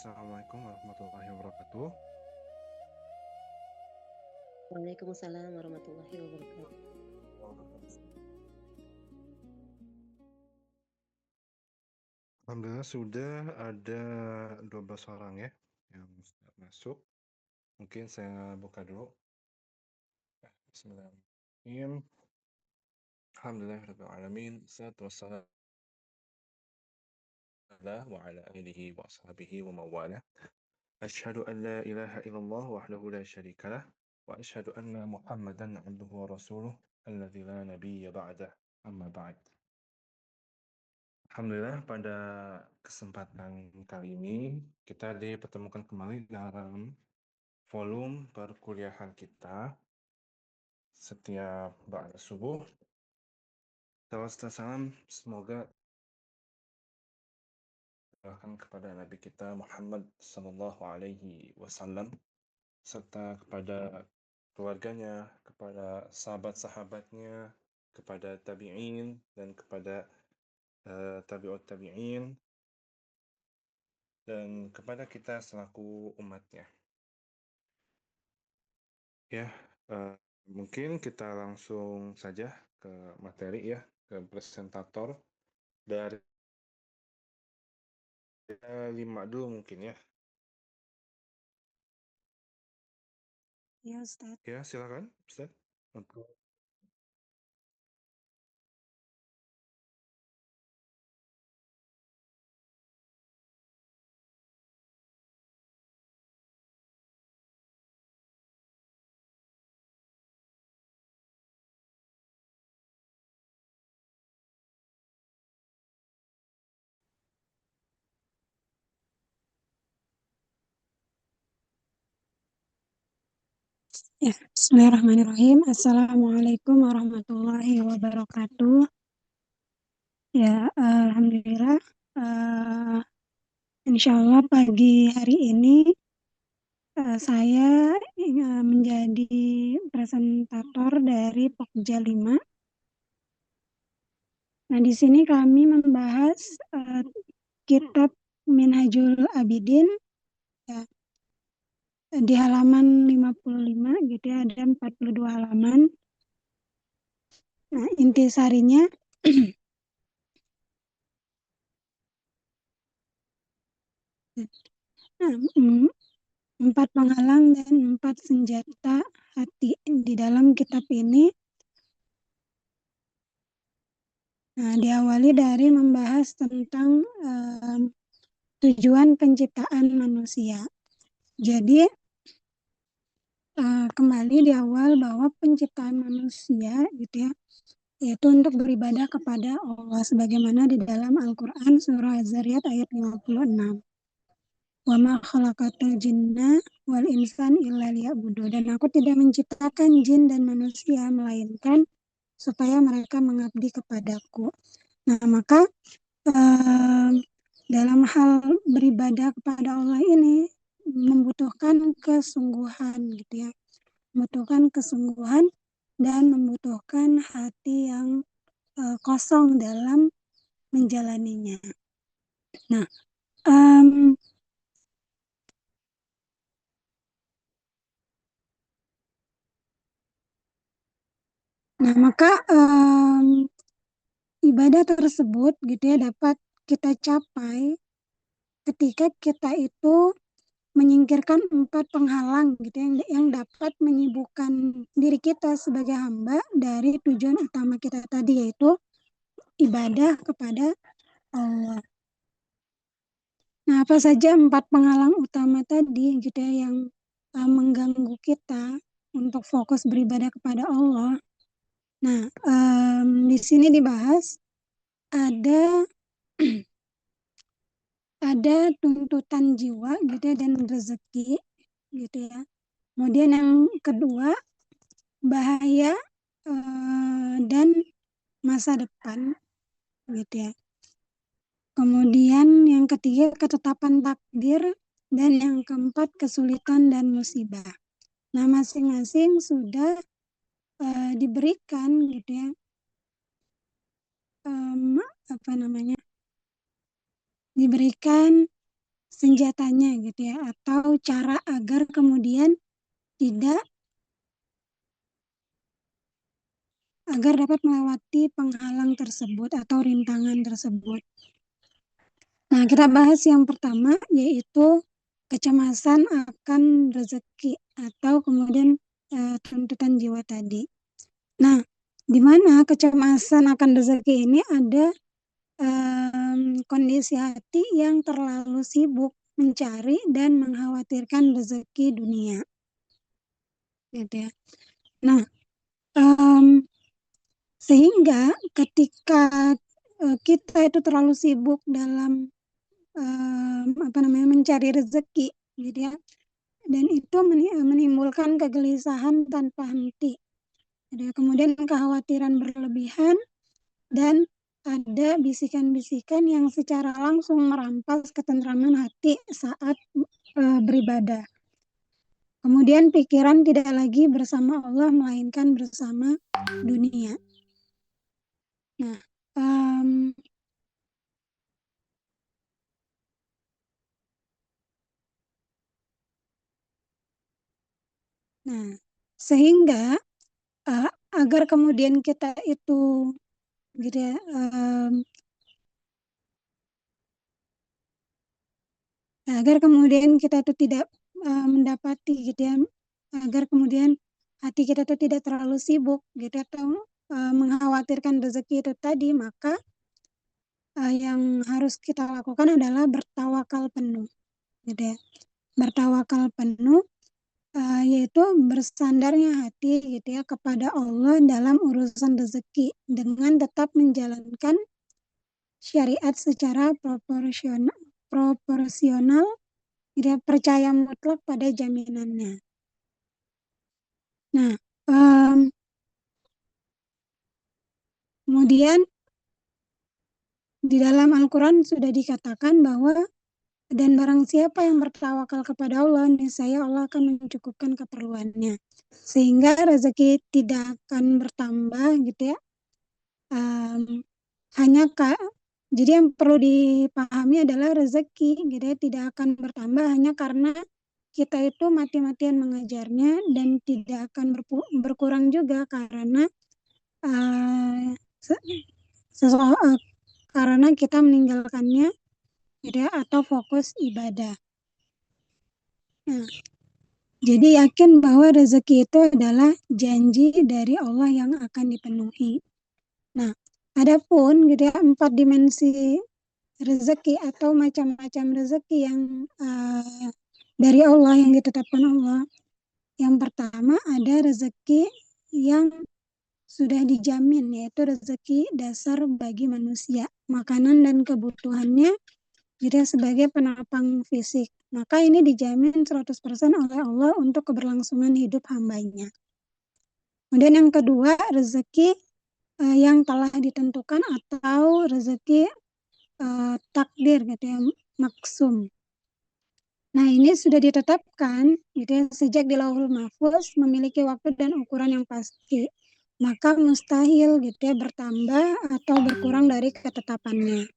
Assalamualaikum warahmatullahi wabarakatuh. Waalaikumsalam warahmatullahi wabarakatuh. Alhamdulillah sudah ada 12 orang ya yang sudah masuk. Mungkin saya buka dulu. Bismillahirrahmanirrahim. Alhamdulillahirabbil alamin. Wassalatu wassalamu wa ala alihi wa ashabihi wa mawalah. Asyhadu an la ilaha illallah wahdahu la syarikalah wa asyhadu anna Muhammadan abduhu wa rasuluh alladzi la nabiyya ba'dah. Amma ba'd. Alhamdulillah pada kesempatan kali ini kita dipertemukan kembali dalam volume perkuliahan kita setiap ba'da subuh. Salawat dan salam semoga kepada Nabi kita Muhammad sallallahu alaihi wasallam serta kepada keluarganya, kepada sahabat-sahabatnya, kepada tabi'in dan kepada tabi'ut tabi'in dan kepada kita selaku umatnya. Ya, mungkin kita langsung saja ke materi ya, ke presentator dari 5 dulu mungkin ya. Ya, Ustaz. Ya, silakan Ustaz. Untuk Ya, bismillahirrahmanirrahim. Assalamualaikum warahmatullahi wabarakatuh. Ya, alhamdulillah. Insya Allah pagi hari ini saya menjadi presentator dari Pokja 5. Nah, di sini kami membahas kitab Minhajul Abidin ya, di halaman 55 gitu ya, ada 42 halaman. Nah, intisarinya nah, 4 penghalang dan 4 senjata hati di dalam kitab ini. Nah, diawali dari membahas tentang tujuan penciptaan manusia. Jadi kembali di awal bahwa penciptaan manusia gitu ya, yaitu untuk beribadah kepada Allah sebagaimana di dalam Al-Qur'an surah Az-Zariyat ayat 56. Wa ma khalaqatul jinna wal insan illa liya'budu, dan aku tidak menciptakan jin dan manusia melainkan supaya mereka mengabdi kepadaku. Nah, maka dalam hal beribadah kepada Allah ini membutuhkan kesungguhan gitu ya. Membutuhkan kesungguhan dan membutuhkan hati yang kosong dalam menjalaninya. Nah, maka ibadah tersebut gitu ya dapat kita capai ketika kita itu menyingkirkan 4 penghalang gitu yang dapat menyibukkan diri kita sebagai hamba dari tujuan utama kita tadi, yaitu ibadah kepada Allah. Nah, apa saja 4 penghalang utama tadi gitu ya yang mengganggu kita untuk fokus beribadah kepada Allah. Nah, di sini dibahas ada tuntutan jiwa gitu ya dan rezeki gitu ya. Kemudian yang kedua, bahaya dan masa depan gitu ya. Kemudian yang ketiga, ketetapan takdir, dan yang keempat, kesulitan dan musibah. Nah, masing-masing sudah diberikan gitu ya, diberikan senjatanya gitu ya, atau cara agar kemudian tidak agar dapat melewati penghalang tersebut atau rintangan tersebut. Nah, kita bahas yang pertama yaitu kecemasan akan rezeki atau kemudian tuntutan jiwa tadi. Nah, di mana kecemasan akan rezeki ini ada kondisi hati yang terlalu sibuk mencari dan mengkhawatirkan rezeki dunia, gitu ya. Nah, sehingga ketika kita itu terlalu sibuk dalam mencari rezeki, gitu ya, dan itu menimbulkan kegelisahan tanpa henti. Ada kemudian kekhawatiran berlebihan dan ada bisikan-bisikan yang secara langsung merampas ketentraman hati saat beribadah. Kemudian pikiran tidak lagi bersama Allah melainkan bersama dunia. Nah, sehingga agar kemudian kita itu gitu ya, agar kemudian kita itu tidak mendapati gitu ya, agar kemudian hati kita itu tidak terlalu sibuk gitu atau mengkhawatirkan rezeki itu tadi, maka yang harus kita lakukan adalah bertawakal penuh gitu ya. Bertawakal penuh yaitu bersandarnya hati gitu ya kepada Allah dalam urusan rezeki dengan tetap menjalankan syariat secara proporsional, tidak percaya mutlak pada jaminannya. Nah, kemudian di dalam Al-Quran sudah dikatakan bahwa dan barang siapa yang bertawakal kepada Allah, niscaya Allah akan mencukupkan keperluannya. Sehingga rezeki tidak akan bertambah gitu ya. Jadi yang perlu dipahami adalah rezeki gitu ya, tidak akan bertambah hanya karena kita itu mati-matian mengejarnya, dan tidak akan berkurang juga karena karena kita meninggalkannya gitu ya, atau fokus ibadah. Nah, jadi yakin bahwa rezeki itu adalah janji dari Allah yang akan dipenuhi. Nah, adapun gitu ya, 4 dimensi rezeki atau macam-macam rezeki yang dari Allah yang ditetapkan Allah. Yang pertama ada rezeki yang sudah dijamin, yaitu rezeki dasar bagi manusia, makanan dan kebutuhannya jadi sebagai penopang fisik. Maka ini dijamin 100% oleh Allah untuk keberlangsungan hidup hambanya. Kemudian yang kedua, rezeki yang telah ditentukan atau rezeki takdir gitu ya, maksum. Nah, ini sudah ditetapkan gitu ya, sejak di Lauhul Mahfuz, memiliki waktu dan ukuran yang pasti. Maka mustahil gitu ya bertambah atau berkurang dari ketetapannya.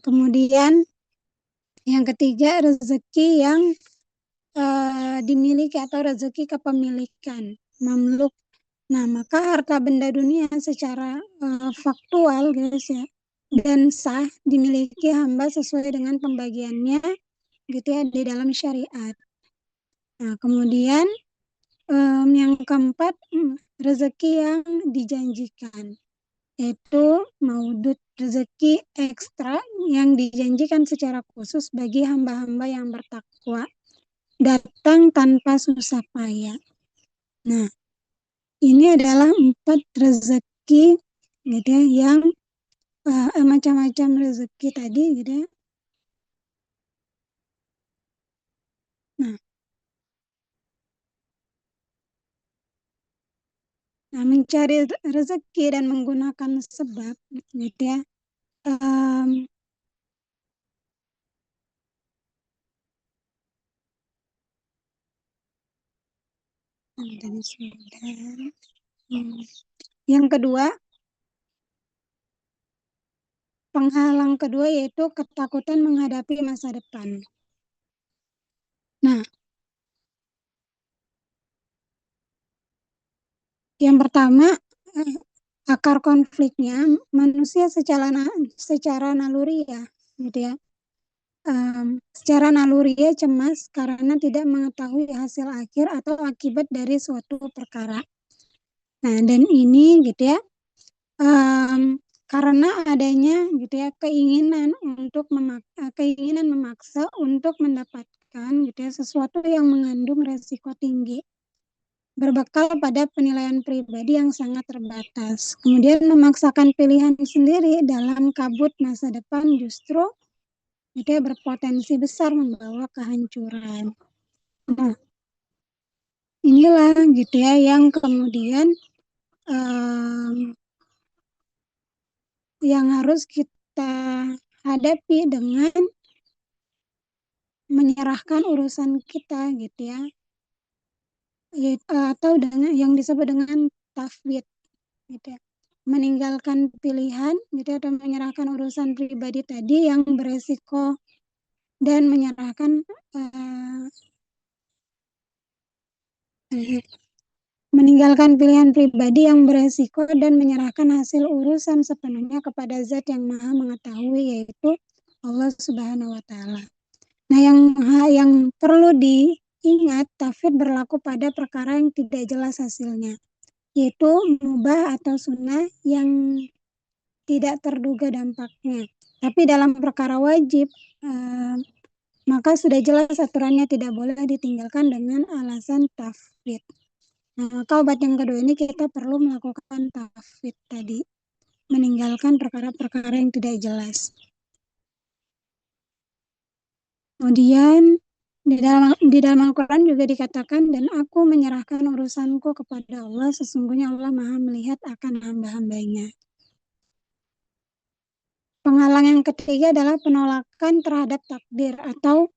Kemudian yang ketiga, rezeki yang dimiliki atau rezeki kepemilikan, mamluk. Nah, maka harta benda dunia secara faktual guys ya, dan sah dimiliki hamba sesuai dengan pembagiannya gitu ya di dalam syariat. Nah, kemudian yang keempat, rezeki yang dijanjikan, yaitu maudud, rezeki ekstra yang dijanjikan secara khusus bagi hamba-hamba yang bertakwa, datang tanpa susah payah. Nah, ini adalah 4 rezeki gitu ya, yang macam-macam rezeki tadi gitu ya. Nah, mencari rezeki dan menggunakan sebab gitu ya. Yang kedua, penghalang kedua yaitu ketakutan menghadapi masa depan. Nah, yang pertama, akar konfliknya manusia secara naluri ya, gitu ya. Secara naluri cemas karena tidak mengetahui hasil akhir atau akibat dari suatu perkara. Nah, dan ini gitu ya, karena adanya gitu ya keinginan memaksa untuk mendapatkan gitu ya sesuatu yang mengandung resiko tinggi, berbekal pada penilaian pribadi yang sangat terbatas. Kemudian memaksakan pilihan sendiri dalam kabut masa depan justru itu berpotensi besar membawa kehancuran. Nah, inilah gitu ya yang kemudian yang harus kita hadapi dengan menyerahkan urusan kita gitu ya, atau dengan yang disebut dengan tafwid gitu ya. Meninggalkan pilihan gitu atau menyerahkan urusan pribadi tadi yang beresiko dan menyerahkan meninggalkan pilihan pribadi yang beresiko dan menyerahkan hasil urusan sepenuhnya kepada Zat yang Maha Mengetahui, yaitu Allah Subhanahu wa taala. Nah, yang perlu diingat, tafwid berlaku pada perkara yang tidak jelas hasilnya, yaitu mubah atau sunnah yang tidak terduga dampaknya. Tapi dalam perkara wajib, maka sudah jelas aturannya tidak boleh ditinggalkan dengan alasan tafwid. Nah, maka obat yang kedua ini kita perlu melakukan tafwid tadi, meninggalkan perkara-perkara yang tidak jelas. Kemudian di dalam Al-Quran juga dikatakan, dan aku menyerahkan urusanku kepada Allah, sesungguhnya Allah Maha melihat akan hamba-hambanya. Penghalang yang ketiga adalah penolakan terhadap takdir atau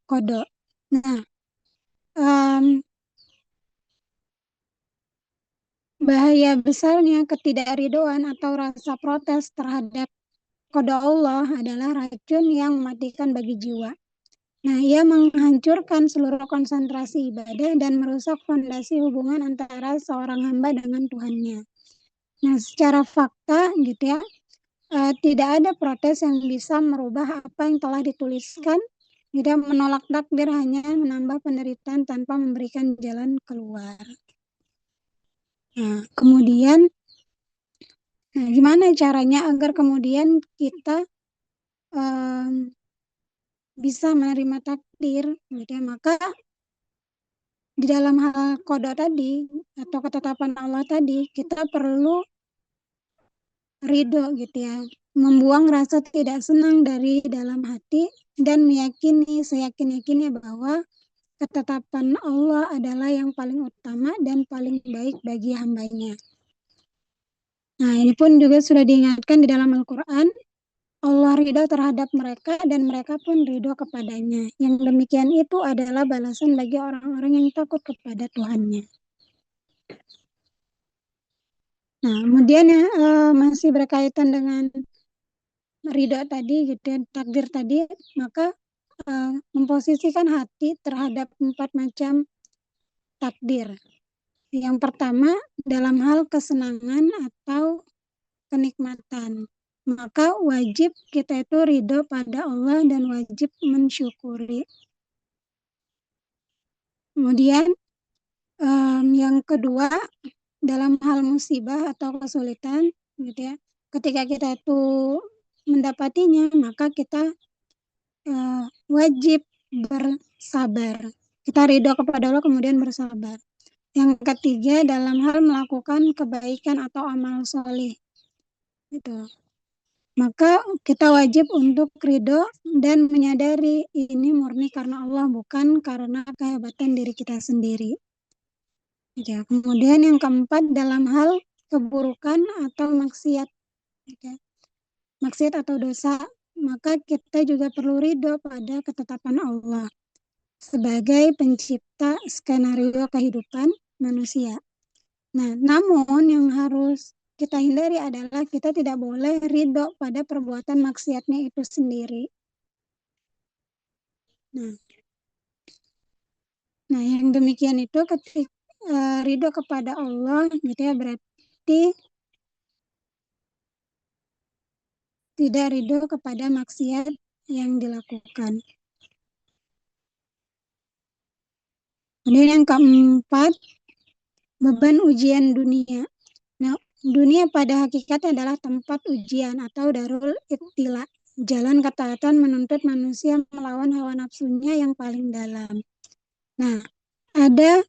qada. Nah, bahaya besarnya ketidakridhoan atau rasa protes terhadap qada Allah adalah racun yang mematikan bagi jiwa. Nah, ia menghancurkan seluruh konsentrasi ibadah dan merusak fondasi hubungan antara seorang hamba dengan Tuhannya. Nah, secara fakta gitu ya, tidak ada protes yang bisa merubah apa yang telah dituliskan. Tidak, menolak takdir hanya menambah penderitaan tanpa memberikan jalan keluar. Nah, kemudian, gimana caranya agar kemudian kita bisa menerima takdir, gitu ya? Maka di dalam hal qada tadi atau ketetapan Allah tadi, kita perlu ridho gitu ya, membuang rasa tidak senang dari dalam hati dan meyakini seyakin-yakinnya bahwa ketetapan Allah adalah yang paling utama dan paling baik bagi hambanya. Nah, ini pun juga sudah diingatkan di dalam Al-Quran, Allah ridho terhadap mereka dan mereka pun ridho kepadanya. Yang demikian itu adalah balasan bagi orang-orang yang takut kepada Tuhannya. Nah, kemudian ya, masih berkaitan dengan ridho tadi, gitu, takdir tadi, maka memposisikan hati terhadap 4 macam takdir. Yang pertama, dalam hal kesenangan atau kenikmatan, maka wajib kita itu ridho pada Allah dan wajib mensyukuri. Kemudian yang kedua, dalam hal musibah atau kesulitan, gitu ya, ketika kita itu mendapatinya, maka kita wajib bersabar. Kita ridho kepada Allah kemudian bersabar. Yang ketiga, dalam hal melakukan kebaikan atau amal soleh, gitu. Maka kita wajib untuk ridho dan menyadari ini murni karena Allah, bukan karena kehebatan diri kita sendiri. Ya, kemudian yang keempat, dalam hal keburukan atau maksiat, ya, maksiat atau dosa, maka kita juga perlu ridho pada ketetapan Allah sebagai pencipta skenario kehidupan manusia. Nah, namun yang harus kita hindari adalah kita tidak boleh ridho pada perbuatan maksiatnya itu sendiri. Nah, yang demikian itu ketika ridho kepada Allah, gitu ya, berarti tidak ridho kepada maksiat yang dilakukan. Kemudian yang keempat, beban ujian dunia. Nah, dunia pada hakikatnya adalah tempat ujian atau darul ibtila. Jalan ketaatan menuntut manusia melawan hawa nafsunya yang paling dalam. Nah, ada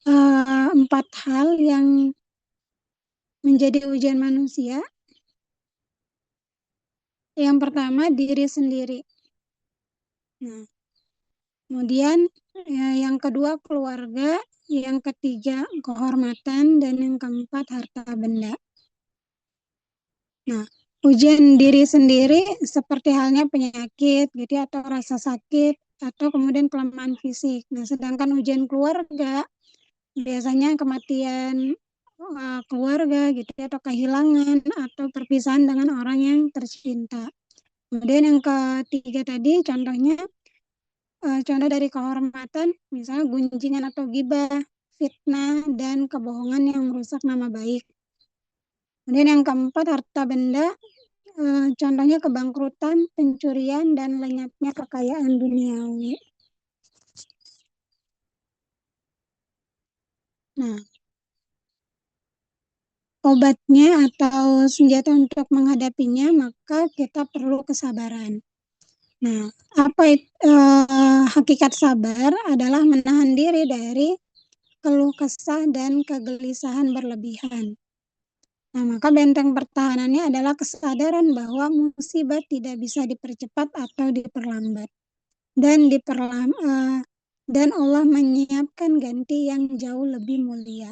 4 hal yang menjadi ujian manusia. Yang pertama, diri sendiri. Nah, kemudian yang kedua, keluarga. Yang ketiga, kehormatan. Dan yang keempat, harta benda. Nah, ujian diri sendiri seperti halnya penyakit gitu ya, atau rasa sakit atau kemudian kelemahan fisik. Nah, sedangkan ujian keluarga biasanya kematian keluarga gitu ya, atau kehilangan atau perpisahan dengan orang yang tercinta. Kemudian yang ketiga tadi contohnya contoh dari kehormatan misalnya gunjingan atau gibah, fitnah dan kebohongan yang merusak nama baik. Kemudian yang keempat harta benda, contohnya kebangkrutan, pencurian, dan lenyapnya kekayaan duniawi. Nah, obatnya atau senjata untuk menghadapinya, maka kita perlu kesabaran. Nah, hakikat sabar adalah menahan diri dari keluh kesah dan kegelisahan berlebihan. Nah, maka benteng pertahanannya adalah kesadaran bahwa musibah tidak bisa dipercepat atau diperlambat. Dan Allah menyiapkan ganti yang jauh lebih mulia.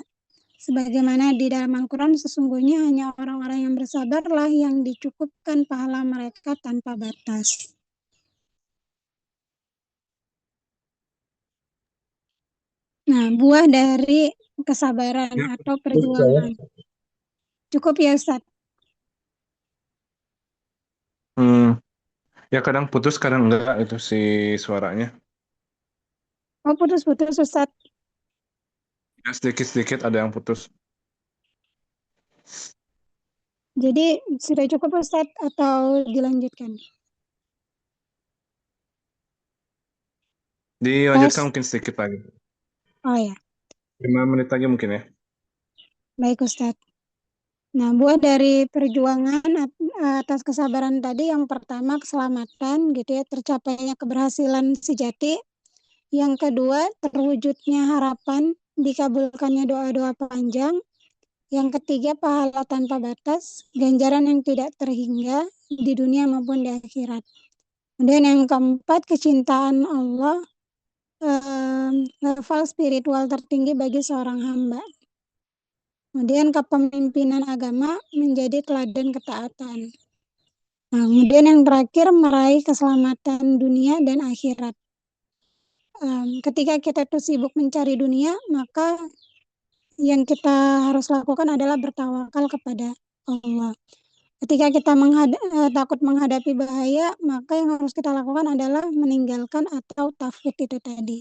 Sebagaimana di dalam Al-Quran, sesungguhnya hanya orang-orang yang bersabarlah yang dicukupkan pahala mereka tanpa batas. Nah, buah dari kesabaran Ya, atau saya. perjuangan. Cukup ya, Ustaz? Ya kadang putus, kadang enggak itu si suaranya. Oh, putus-putus, Ustaz. Ya, sedikit-sedikit ada yang putus. Jadi, sudah cukup, Ustaz, atau dilanjutkan? Dilanjutkan Tes. mungkin sedikit lagi. Oh ya, 5 menit lagi mungkin ya. baik, Ustaz. Nah, buah dari perjuangan atas kesabaran tadi yang pertama keselamatan gitu ya, tercapainya keberhasilan sejati. Yang kedua, terwujudnya harapan, dikabulkannya doa-doa panjang. Yang ketiga, pahala tanpa batas, ganjaran yang tidak terhingga di dunia maupun di akhirat. Kemudian yang keempat, kecintaan Allah, level spiritual tertinggi bagi seorang hamba. Kemudian kepemimpinan agama menjadi teladan ketaatan. Nah, kemudian yang terakhir meraih keselamatan dunia dan akhirat. Ketika kita tuh sibuk mencari dunia, maka yang kita harus lakukan adalah bertawakal kepada Allah. Ketika kita takut menghadapi bahaya, maka yang harus kita lakukan adalah meninggalkan atau tafwid itu tadi.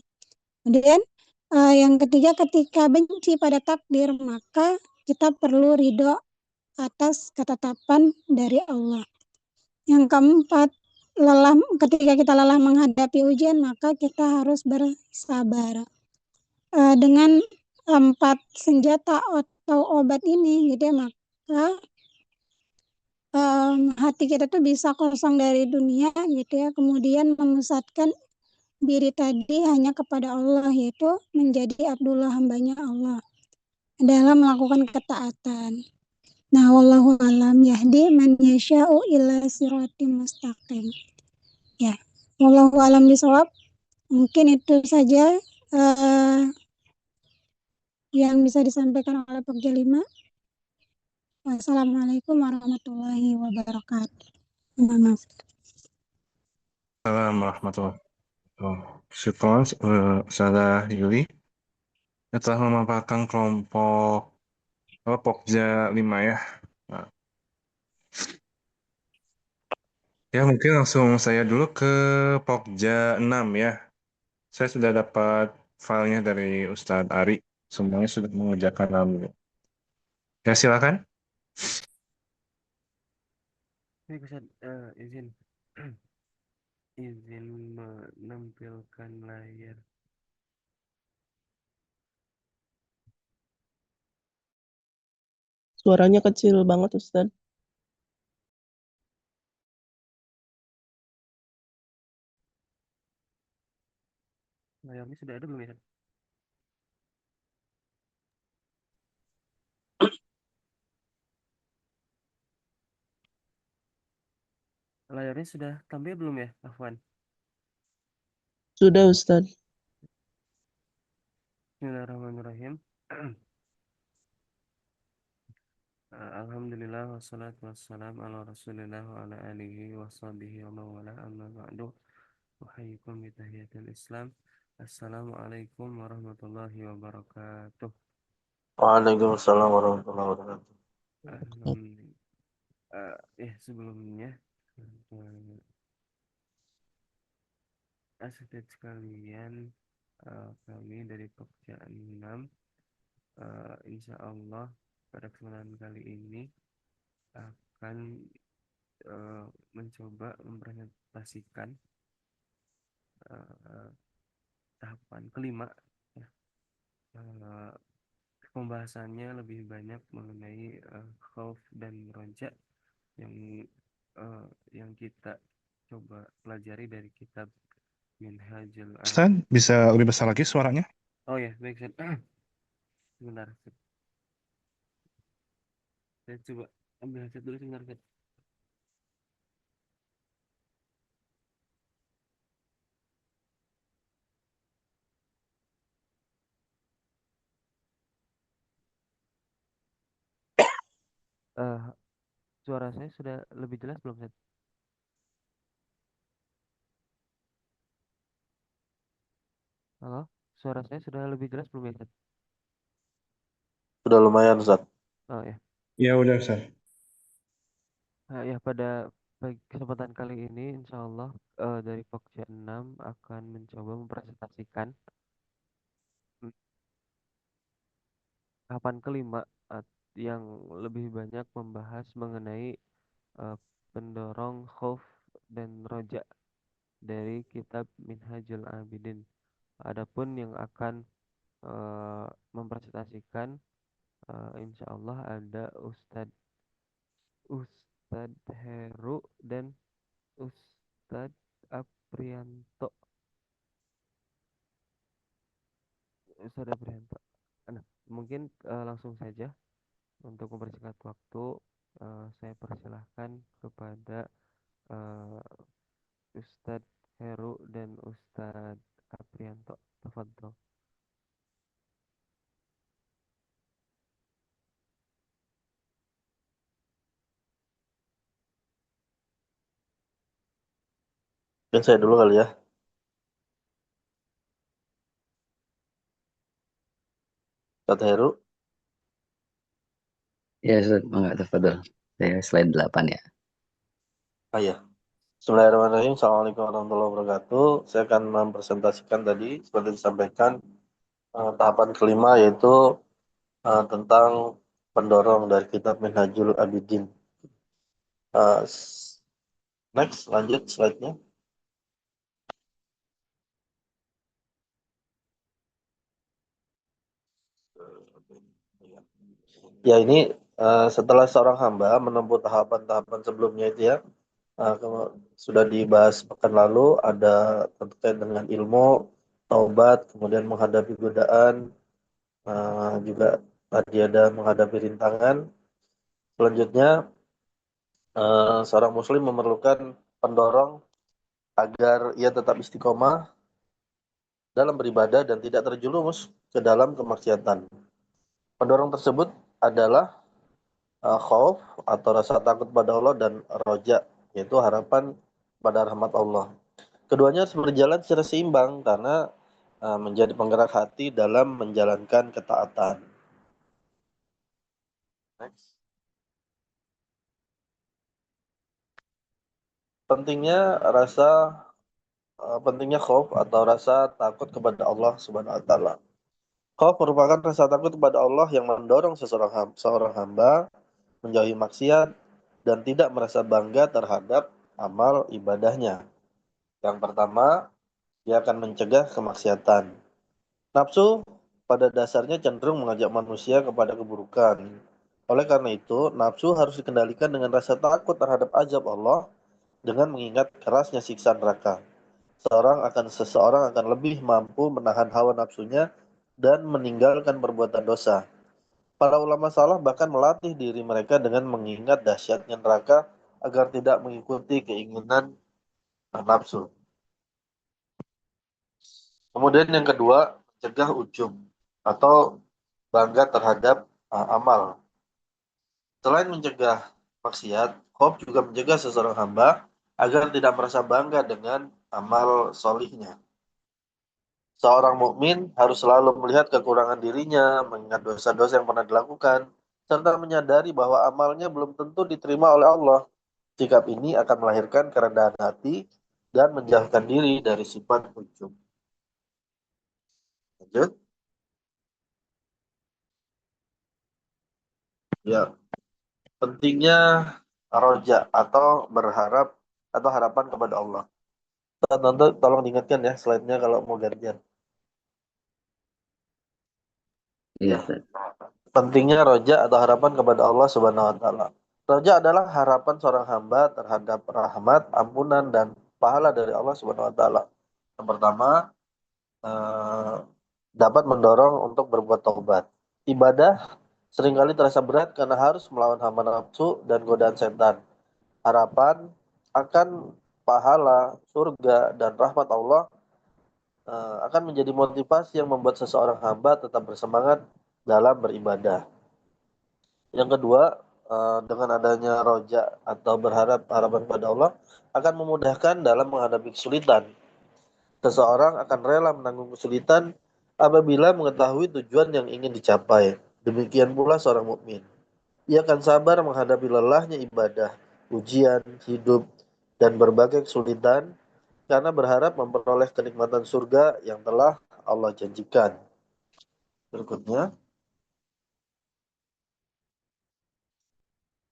Kemudian yang ketiga, ketika benci pada takdir, maka kita perlu ridho atas ketetapan dari Allah. Yang keempat, ketika kita lelah menghadapi ujian, maka kita harus bersabar. Dengan 4 senjata atau obat ini, gitu ya, maka hati kita tuh bisa kosong dari dunia, gitu ya, kemudian memusatkan diri tadi hanya kepada Allah, yaitu menjadi Abdullah, hambanya Allah, dalam melakukan ketaatan. Nah, wallahu alam yahdi man yasha'u ila siratim mustaqim. Ya, wallahu alam bisawab. Mungkin itu saja yang bisa disampaikan oleh Pokja 5. Wassalamualaikum warahmatullahi wabarakatuh. Maaf. Assalamualaikum warahmatullahi wabarakatuh. Syukron, Ustazah Yuli. Telah memaparkan kelompok Pokja 5 ya. Nah, ya mungkin langsung saya dulu ke Pokja 6 ya. Saya sudah dapat filenya dari Ustadz Ari. Semuanya sudah mengerjakan alhamdulillah. Ya silakan. Baik Ustaz, izin izin menampilkan layar. Suaranya kecil banget, Ustaz. Layarnya sudah ada belum ya, Ustaz? Layarnya sudah tampil belum ya, Afwan? Sudah, Ustaz. Bismillahirrahmanirrahim. Alhamdulillah wassalatu wassalam ala rasulillah wa ala alihi wa sahbihi wa mawala amma ba'du. Uhayyikum bitahiyatil Islam. Assalamualaikum warahmatullahi wabarakatuh. Waalaikumsalam warahmatullahi wabarakatuh. Sebelumnya asisten sekalian, kami dari pekerjaan 6, insya Allah pada kesempatan kali ini akan mencoba mempresentasikan tahapan kelima ya. Pembahasannya lebih banyak mengenai khauf dan roja yang kita coba pelajari dari kitab Minhajul Ustaz, bisa lebih besar lagi suaranya? Oh ya, baik Ustaz. Sebentar. Saya coba ambil headset dulu sebentar, Ustaz. Suara saya sudah lebih jelas belum, Ustaz? Halo? Suara saya sudah lebih jelas belum ya, Ustaz? Sudah lumayan, Ustaz. Oh ya. Ya udah Ustaz. Ya, pada kesempatan kali ini insya Allah dari Pokja 6 akan mencoba mempresentasikan tahapan kelima yang lebih banyak membahas mengenai pendorong khauf dan roja dari kitab Minhajul Abidin. Adapun yang akan mempresentasikan insya Allah ada Ustadz Heru dan Ustadz Aprianto. Ustadz Aprianto. Nah, mungkin langsung saja untuk mempersingkat waktu, saya persilahkan kepada Ustadz Heru dan Ustadz Aprianto. Tafadhol. Mungkin saya dulu kali ya. Ustaz Heru. Ya, Ustaz, enggak tafadhol. Saya slide 8 ya. Ya. Bismillahirrahmanirrahim. Assalamualaikum warahmatullahi wabarakatuh. Saya akan mempresentasikan tadi seperti disampaikan tahapan kelima yaitu tentang pendorong dari kitab Minhajul Abidin. Next, lanjut slide-nya. Ya, ini setelah seorang hamba menempuh tahapan-tahapan sebelumnya itu ya, sudah dibahas pekan lalu, ada terkait dengan ilmu, taubat, kemudian menghadapi godaan, juga tadi ada menghadapi rintangan. Selanjutnya, seorang muslim memerlukan pendorong agar ia tetap istiqomah dalam beribadah dan tidak terjerumus ke dalam kemaksiatan. Pendorong tersebut adalah khauf atau rasa takut pada Allah dan roja, yaitu harapan pada rahmat Allah. Keduanya harus berjalan secara seimbang karena menjadi penggerak hati dalam menjalankan ketaatan. Next. pentingnya pentingnya khauf atau rasa takut kepada Allah Subhanahu wa taala. Khauf merupakan rasa takut kepada Allah yang mendorong seorang hamba menjauhi maksiat dan tidak merasa bangga terhadap amal ibadahnya. Yang pertama, dia akan mencegah kemaksiatan. Nafsu pada dasarnya cenderung mengajak manusia kepada keburukan. Oleh karena itu, nafsu harus dikendalikan dengan rasa takut terhadap azab Allah dengan mengingat kerasnya siksa neraka. Seseorang akan lebih mampu menahan hawa nafsunya dan meninggalkan perbuatan dosa. Para ulama salaf bahkan melatih diri mereka dengan mengingat dahsyatnya neraka agar tidak mengikuti keinginan nafsu. Kemudian yang kedua, mencegah ujub atau bangga terhadap amal. Selain mencegah maksiat, khauf juga mencegah seseorang hamba agar tidak merasa bangga dengan amal solihnya. Seorang mukmin harus selalu melihat kekurangan dirinya, mengingat dosa-dosa yang pernah dilakukan, serta menyadari bahwa amalnya belum tentu diterima oleh Allah. Sikap ini akan melahirkan kerendahan hati dan menjauhkan diri dari sifat ujub. Lanjut. Ya, pentingnya roja atau berharap atau harapan kepada Allah. Tante, tolong diingatkan ya slide-nya kalau mau gantian. Iya, Ustaz. Pentingnya roja atau harapan kepada Allah Subhanahu wa taala. Roja adalah harapan seorang hamba terhadap rahmat, ampunan dan pahala dari Allah Subhanahu wa taala. Yang pertama, dapat mendorong untuk berbuat taubat. Ibadah seringkali terasa berat karena harus melawan hawa nafsu dan godaan setan. Harapan akan pahala, surga, dan rahmat Allah akan menjadi motivasi yang membuat seseorang hamba tetap bersemangat dalam beribadah. Yang kedua, dengan adanya roja atau harapan pada Allah akan memudahkan dalam menghadapi kesulitan. Seseorang akan rela menanggung kesulitan apabila mengetahui tujuan yang ingin dicapai. Demikian pula seorang mukmin. Ia akan sabar menghadapi lelahnya ibadah, ujian, hidup, dan berbagai kesulitan karena berharap memperoleh kenikmatan surga yang telah Allah janjikan. Berikutnya,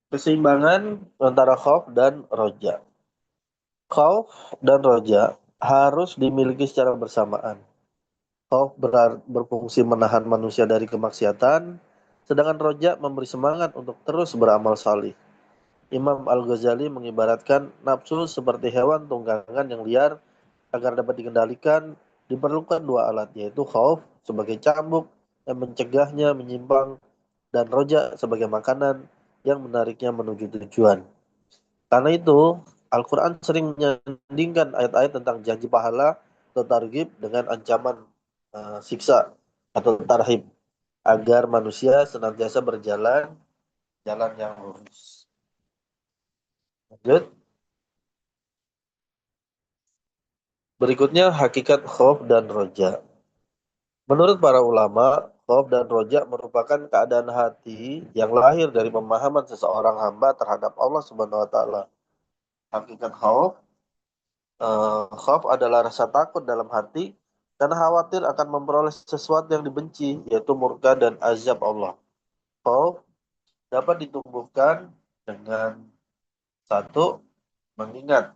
keseimbangan antara khauf dan roja. Khauf dan roja harus dimiliki secara bersamaan. Khauf berfungsi menahan manusia dari kemaksiatan, sedangkan roja memberi semangat untuk terus beramal salih. Imam Al-Ghazali mengibaratkan nafsu seperti hewan tunggangan yang liar. Agar dapat dikendalikan, diperlukan dua alat, yaitu khauf sebagai cambuk yang mencegahnya menyimpang, dan roja sebagai makanan yang menariknya menuju tujuan. Karena itu, Al-Quran sering menyandingkan ayat-ayat tentang janji pahala atau targhib dengan ancaman siksa atau tarhib, agar manusia senantiasa berjalan jalan yang lurus. Lanjut. Berikutnya hakikat khauf dan roja. Menurut para ulama, khauf dan roja merupakan keadaan hati yang lahir dari pemahaman seseorang hamba terhadap Allah Subhanahu wa taala. Hakikat khauf adalah rasa takut dalam hati karena khawatir akan memperoleh sesuatu yang dibenci, yaitu murka dan azab Allah. Khauf dapat ditumbuhkan dengan satu, mengingat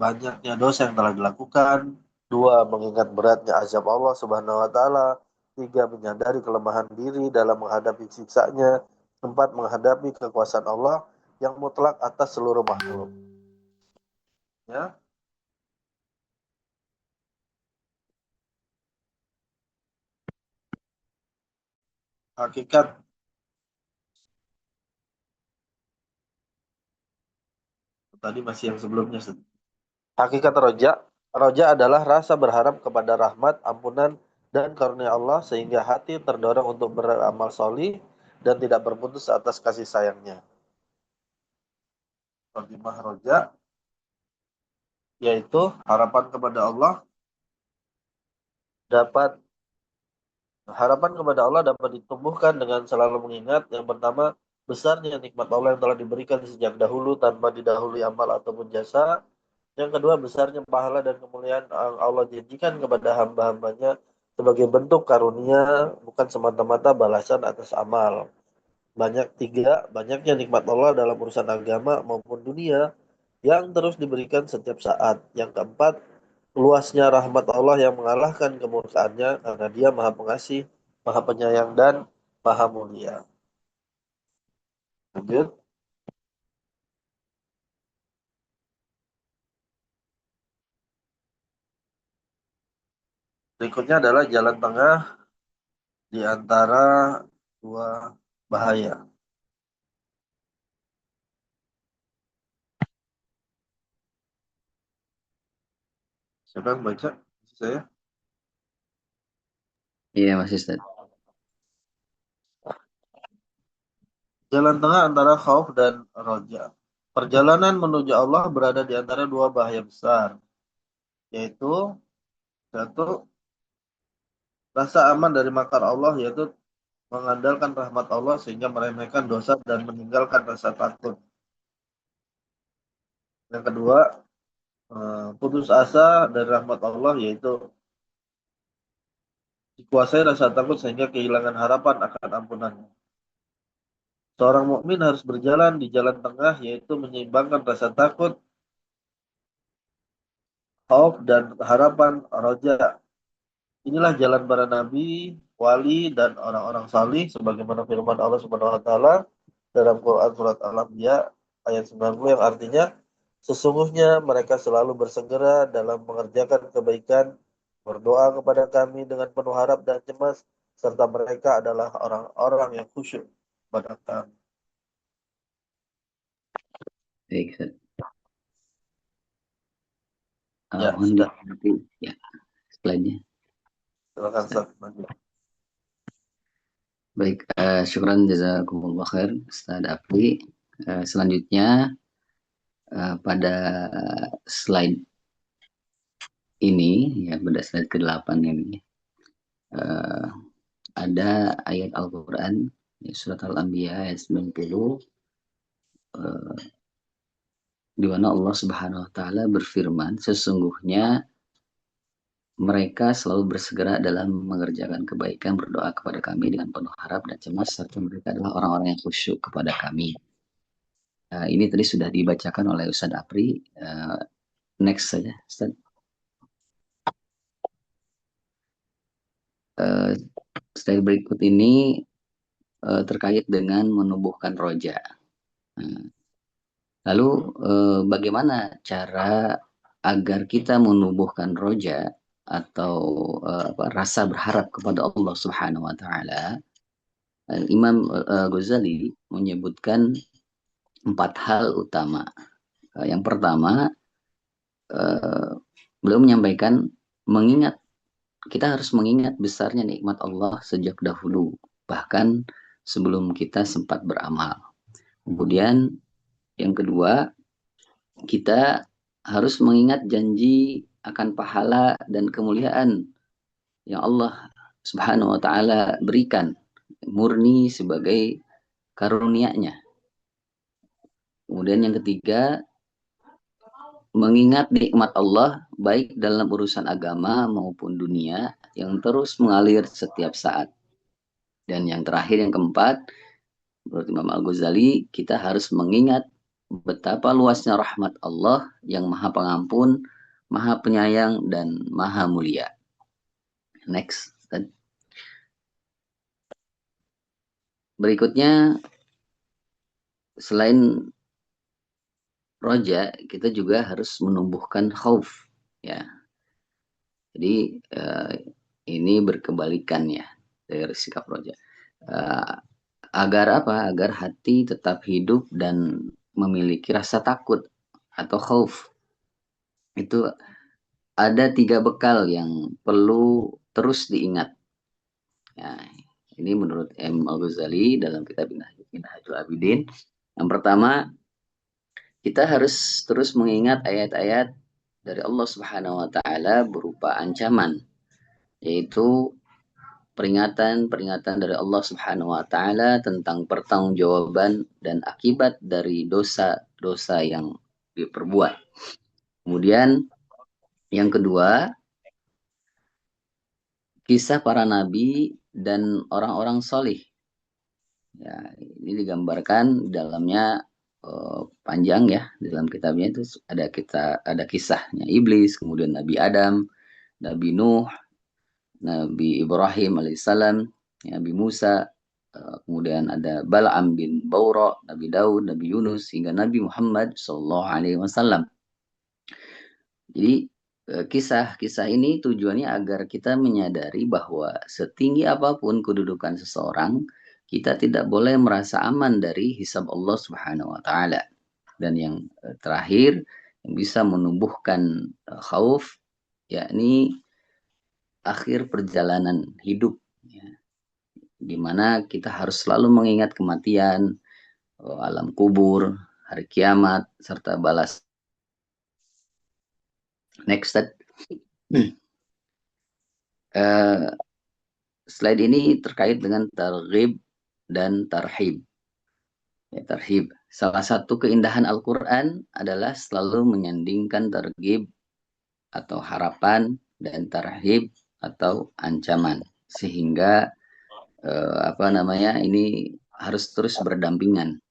banyaknya dosa yang telah dilakukan. Dua, mengingat beratnya azab Allah Subhanahu wa taala. Tiga, menyadari kelemahan diri dalam menghadapi siksanya. Empat, menghadapi kekuasaan Allah yang mutlak atas seluruh makhluk. Ya. Hakikat tadi masih yang sebelumnya. Hakikat roja adalah rasa berharap kepada rahmat, ampunan, dan karunia Allah sehingga hati terdorong untuk beramal solih dan tidak berputus atas kasih sayangnya. Khotimah roja yaitu harapan kepada Allah dapat ditumbuhkan dengan selalu mengingat yang pertama besarnya nikmat Allah yang telah diberikan sejak dahulu tanpa didahului amal ataupun jasa. Yang kedua, besarnya pahala dan kemuliaan yang Allah janjikan kepada hamba-hambanya sebagai bentuk karunia, bukan semata-mata balasan atas amal. Banyaknya nikmat Allah dalam urusan agama maupun dunia yang terus diberikan setiap saat. Yang keempat, luasnya rahmat Allah yang mengalahkan kemurkaannya karena Dia Maha Pengasih, Maha Penyayang, dan Maha Mulia. Lanjut. Berikutnya adalah jalan tengah di antara dua bahaya. Siapa yang baca? Saya. Iya, Mas Ustaz. Jalan tengah antara khauf dan roja. Perjalanan menuju Allah berada di antara dua bahaya besar, yaitu satu, rasa aman dari makar Allah, yaitu mengandalkan rahmat Allah sehingga meremehkan dosa dan meninggalkan rasa takut. Yang kedua, putus asa dari rahmat Allah, yaitu dikuasai rasa takut sehingga kehilangan harapan akan ampunannya. Seorang mukmin harus berjalan di jalan tengah, yaitu menyeimbangkan rasa takut, khauf, dan harapan roja. Inilah jalan para nabi, wali, dan orang-orang salih sebagaimana firman Allah Subhanahu wa taala dalam Quran surat Al-Anbiya ayat 90 yang artinya sesungguhnya mereka selalu bersegera dalam mengerjakan kebaikan, berdoa kepada kami dengan penuh harap dan cemas, serta mereka adalah orang-orang yang khusyuk pada kami. Baik, Ustaz. Ya, Mohon sudah. diganti ya slide-nya. Silakan Ustaz. Baik, syukran jazakumullah khair Ustaz Apri. Selanjutnya pada slide ini ya, pada slide ke-8 ini ada ayat Al-Qur'an ya, surat Al-Anbiya ayat 90 di mana Allah Subhanahu wa taala berfirman, sesungguhnya mereka selalu bersegera dalam mengerjakan kebaikan, berdoa kepada kami dengan penuh harap dan cemas, serta mereka adalah orang-orang yang khusyuk kepada kami. Ini tadi sudah dibacakan oleh Ustaz Apri. Next saja, Ustaz. Slide berikut ini terkait dengan menumbuhkan roja. Lalu bagaimana cara agar kita menumbuhkan roja atau rasa berharap kepada Allah Subhanahu wa taala? Imam Ghazali menyebutkan 4 hal utama. Yang pertama, beliau menyampaikan kita harus mengingat besarnya nikmat Allah sejak dahulu, bahkan sebelum kita sempat beramal. Kemudian yang kedua, kita harus mengingat janji akan pahala dan kemuliaan yang Allah Subhanahu wa taala berikan murni sebagai karunia-Nya. Kemudian yang ketiga, mengingat nikmat Allah baik dalam urusan agama maupun dunia yang terus mengalir setiap saat. Dan yang terakhir, yang keempat, menurut Imam Al-Ghazali, kita harus mengingat betapa luasnya rahmat Allah yang Maha Pengampun, Maha Penyayang, dan Maha Mulia. Next. Berikutnya, selain roja, kita juga harus menumbuhkan khauf, ya. Jadi ini berkebalikan ya dari sikap roja. Agar apa? Agar hati tetap hidup dan memiliki rasa takut atau khauf. Itu ada 3 bekal yang perlu terus diingat. Ya, ini menurut Imam Al-Ghazali dalam kitab Minhajul Abidin. Yang pertama, kita harus terus mengingat ayat-ayat dari Allah Subhanahu wa taala berupa ancaman, yaitu peringatan dari Allah Subhanahu wa taala tentang pertanggungjawaban dan akibat dari dosa-dosa yang diperbuat. Kemudian yang kedua, kisah para nabi dan orang-orang solih. Ya, ini digambarkan dalamnya panjang ya, di dalam kitabnya itu ada kisahnya iblis, kemudian Nabi Adam, Nabi Nuh, Nabi Ibrahim alaihissalam, Nabi Musa, kemudian ada Bal'am bin Baura, Nabi Daud, Nabi Yunus, hingga Nabi Muhammad SAW. Jadi kisah-kisah ini tujuannya agar kita menyadari bahwa setinggi apapun kedudukan seseorang, kita tidak boleh merasa aman dari hisab Allah Subhanahu wa taala. Dan yang terakhir yang bisa menumbuhkan khauf, yakni akhir perjalanan hidup, ya, di mana kita harus selalu mengingat kematian, alam kubur, hari kiamat, serta balas. Next slide. Slide ini terkait dengan targhib dan tarhib. Ya, tarhib. Salah satu keindahan Al-Quran adalah selalu menyandingkan targhib atau harapan dan tarhib atau ancaman, sehingga ini harus terus berdampingan.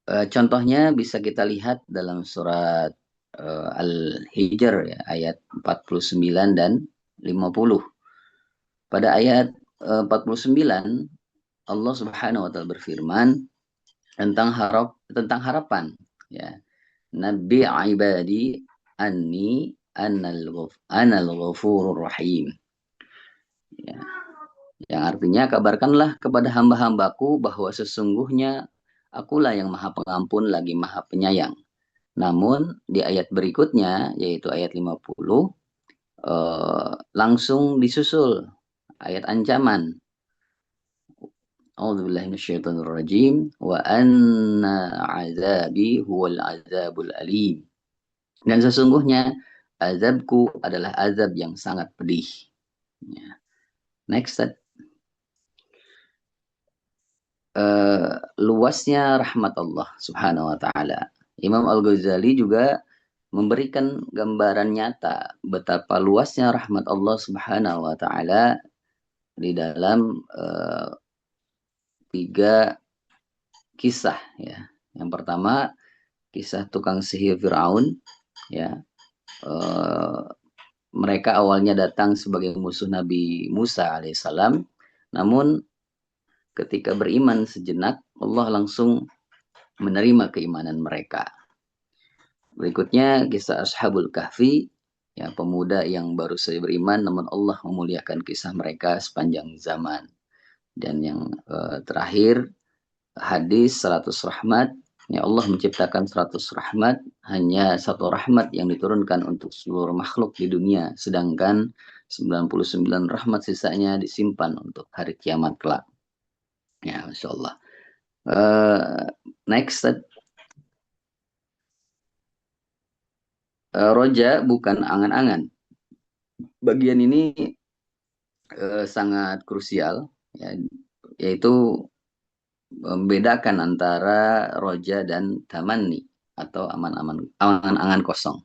Contohnya bisa kita lihat dalam surat Al-Hijr ya, ayat 49 dan 50. Pada ayat 49 Allah Subhanahu wa taala berfirman tentang harapan, ya. Nabi ibadi anni anal ghafurur rahim. Ya. Yang artinya kabarkanlah kepada hamba-hambaku bahwa sesungguhnya akulah yang maha pengampun lagi maha penyayang. Namun di ayat berikutnya yaitu ayat 50 langsung disusul ayat ancaman. A'udzubillahi minasyaitonirrajim wa anna 'adzabi huwal 'adzabul alim. Dan sesungguhnya azabku adalah azab yang sangat pedih. Ya. Next slide. Luasnya rahmat Allah Subhanahu wa taala. Imam Al-Ghazali juga memberikan gambaran nyata betapa luasnya rahmat Allah Subhanahu wa taala di dalam 3 kisah ya. Yang pertama kisah tukang sihir Firaun ya. Mereka awalnya datang sebagai musuh Nabi Musa alaihissalam, namun ketika beriman sejenak Allah langsung menerima keimanan mereka. Berikutnya kisah Ashabul Kahfi, ya, pemuda yang baru saja beriman namun Allah memuliakan kisah mereka sepanjang zaman. Dan yang terakhir hadis 100 rahmat, ya, Allah menciptakan 100 rahmat, hanya 1 rahmat yang diturunkan untuk seluruh makhluk di dunia, sedangkan 99 rahmat sisanya disimpan untuk hari kiamat kelak. Ya, Masya Allah. Next. Roja bukan angan-angan. Bagian ini sangat krusial, ya, yaitu membedakan antara roja dan tamanni atau angan-angan kosong.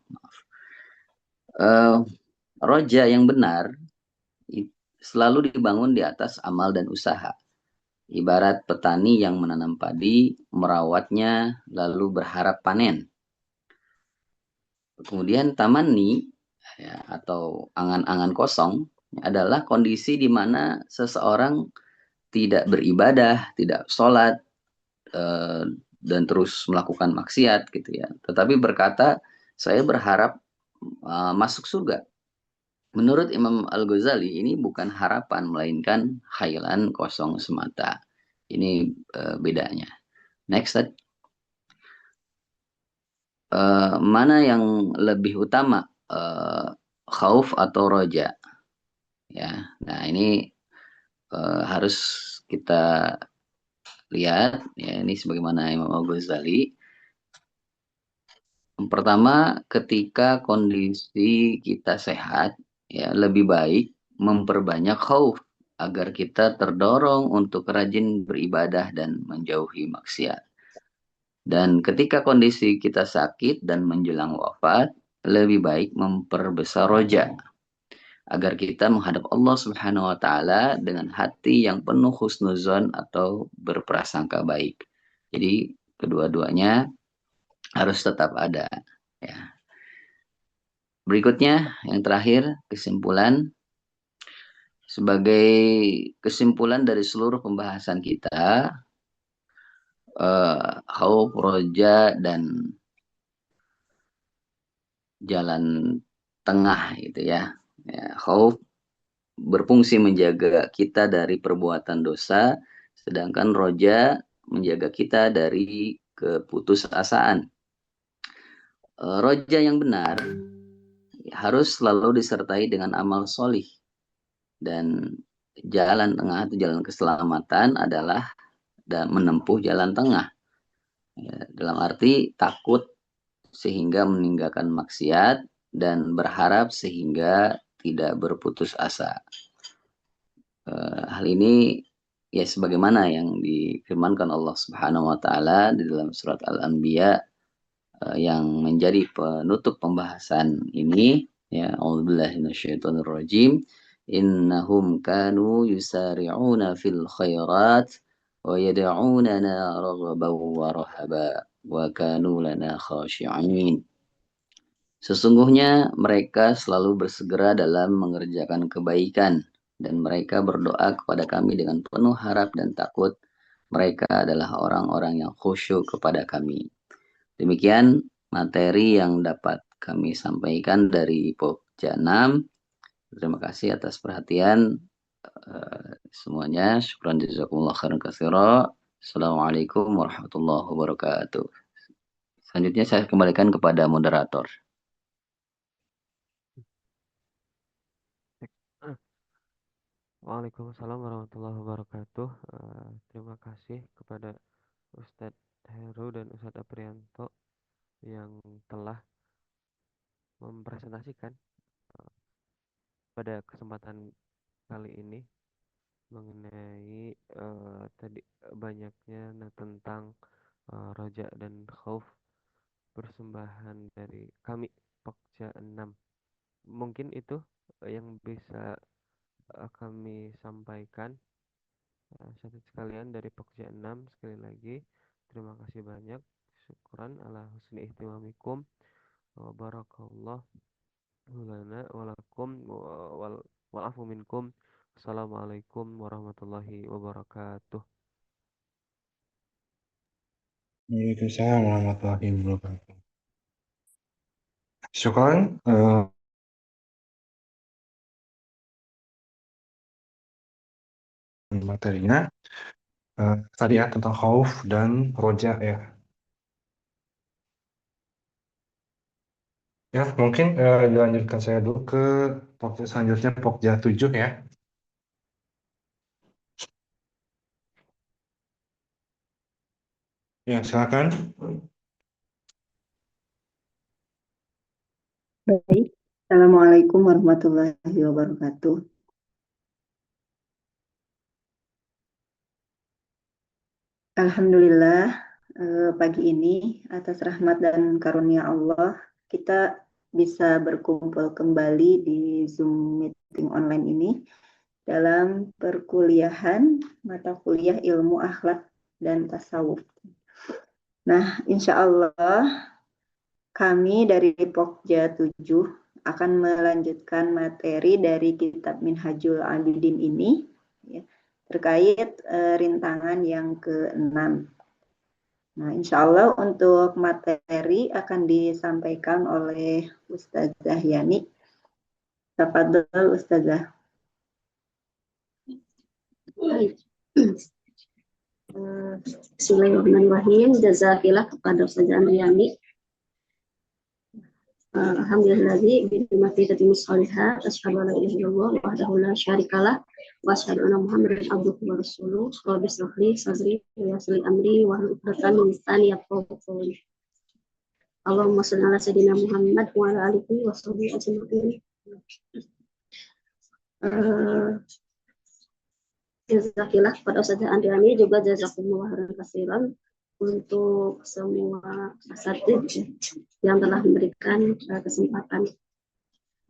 Roja yang benar selalu dibangun di atas amal dan usaha. Ibarat petani yang menanam padi, merawatnya, lalu berharap panen. Kemudian tamanni ya, atau angan-angan kosong adalah kondisi di mana seseorang tidak beribadah, tidak sholat, dan terus melakukan maksiat gitu ya. Tetapi berkata, saya berharap masuk surga. Menurut Imam Al-Ghazali ini bukan harapan melainkan khayalan kosong semata. Ini bedanya. Next slide. Mana yang lebih utama, khauf atau roja? Ya, nah ini harus kita lihat. Ya, ini sebagaimana Imam Al-Ghazali. Pertama, ketika kondisi kita sehat, ya lebih baik memperbanyak khauf agar kita terdorong untuk rajin beribadah dan menjauhi maksiat. Dan ketika kondisi kita sakit dan menjelang wafat, lebih baik memperbesar roja agar kita menghadap Allah Subhanahu wa taala dengan hati yang penuh husnuzon atau berprasangka baik. Jadi kedua-duanya harus tetap ada, ya. Berikutnya yang terakhir, kesimpulan. Sebagai kesimpulan dari seluruh pembahasan kita, khauf, roja, dan jalan tengah gitu ya. Khauf berfungsi menjaga kita dari perbuatan dosa, sedangkan roja menjaga kita dari keputusasaan. Roja yang benar harus selalu disertai dengan amal solih, dan jalan tengah atau jalan keselamatan adalah menempuh jalan tengah, ya, dalam arti takut sehingga meninggalkan maksiat dan berharap sehingga tidak berputus asa. Hal ini ya sebagaimana yang difirmankan Allah Subhanahu wa taala di dalam surat Al-Anbiya yang menjadi penutup pembahasan ini, ya, a'udzubillahi minasyaitonirrajim, innahum kanu yusari'una fil khairat wa yad'unana raghaban wa rahaba wa kanu lana khashi'in. Sesungguhnya mereka selalu bersegera dalam mengerjakan kebaikan dan mereka berdoa kepada kami dengan penuh harap dan takut. Mereka adalah orang-orang yang khusyuk kepada kami. Demikian materi yang dapat kami sampaikan dari Pokja 6. Terima kasih atas perhatian semuanya. Syukran jazakumullah khairan katsira. Assalamualaikum warahmatullahi wabarakatuh. Selanjutnya saya kembalikan kepada moderator. Waalaikumsalam warahmatullahi wabarakatuh. Terima kasih kepada Ustadz Heru dan Ustadz Aprianto yang telah mempresentasikan pada kesempatan kali ini mengenai tadi banyaknya tentang roja dan khauf, persembahan dari kami Pokja 6. Mungkin itu yang bisa kami sampaikan. Sahabat sekalian dari Pokja 6, sekali lagi terima kasih banyak. Syukran ala husni ihtimamikum wa barakallah lana walakum walafu minkum. Assalamualaikum warahmatullahi wabarakatuh. Waalaikumsalam warahmatullahi wabarakatuh. Syukran materinya tadi ya tentang khauf dan roja ya. Ya, mungkin dilanjutkan saya dulu ke Pokja selanjutnya, Pokja 7 ya. Ya, silakan. Baik, Assalamualaikum warahmatullahi wabarakatuh. Alhamdulillah, pagi ini atas rahmat dan karunia Allah, kita bisa berkumpul kembali di Zoom meeting online ini dalam perkuliahan mata kuliah ilmu akhlak dan tasawuf. Nah, insya Allah kami dari Pokja 7 akan melanjutkan materi dari kitab Minhajul Abidin ini, ya, terkait rintangan yang ke-6. Nah, insya Allah untuk materi akan disampaikan oleh Ustazah Yani. Tafadhol Ustazah. Bismillahirrahmanirrahim. Jazakillah kepada Ustazah Yani. Alhamdulillahi bidimati tatimus sholihat asyhadu an la ilaha illallah wahdahu la syarikalah wa asyhadu anna Muhammadan abduhu wa rasuluh. Rabbi shrah li sadri wa yassir li amri wahlul 'uqdatam min lisani yafqahu qawli. Allahumma shalli ala sayyidina Muhammad wa ala alihi wa sahbihi ajma'in. Jazakillah kepada Ustazah Andriani, juga jazakumullah khairan katsiran untuk semua asatidz yang telah memberikan kesempatan.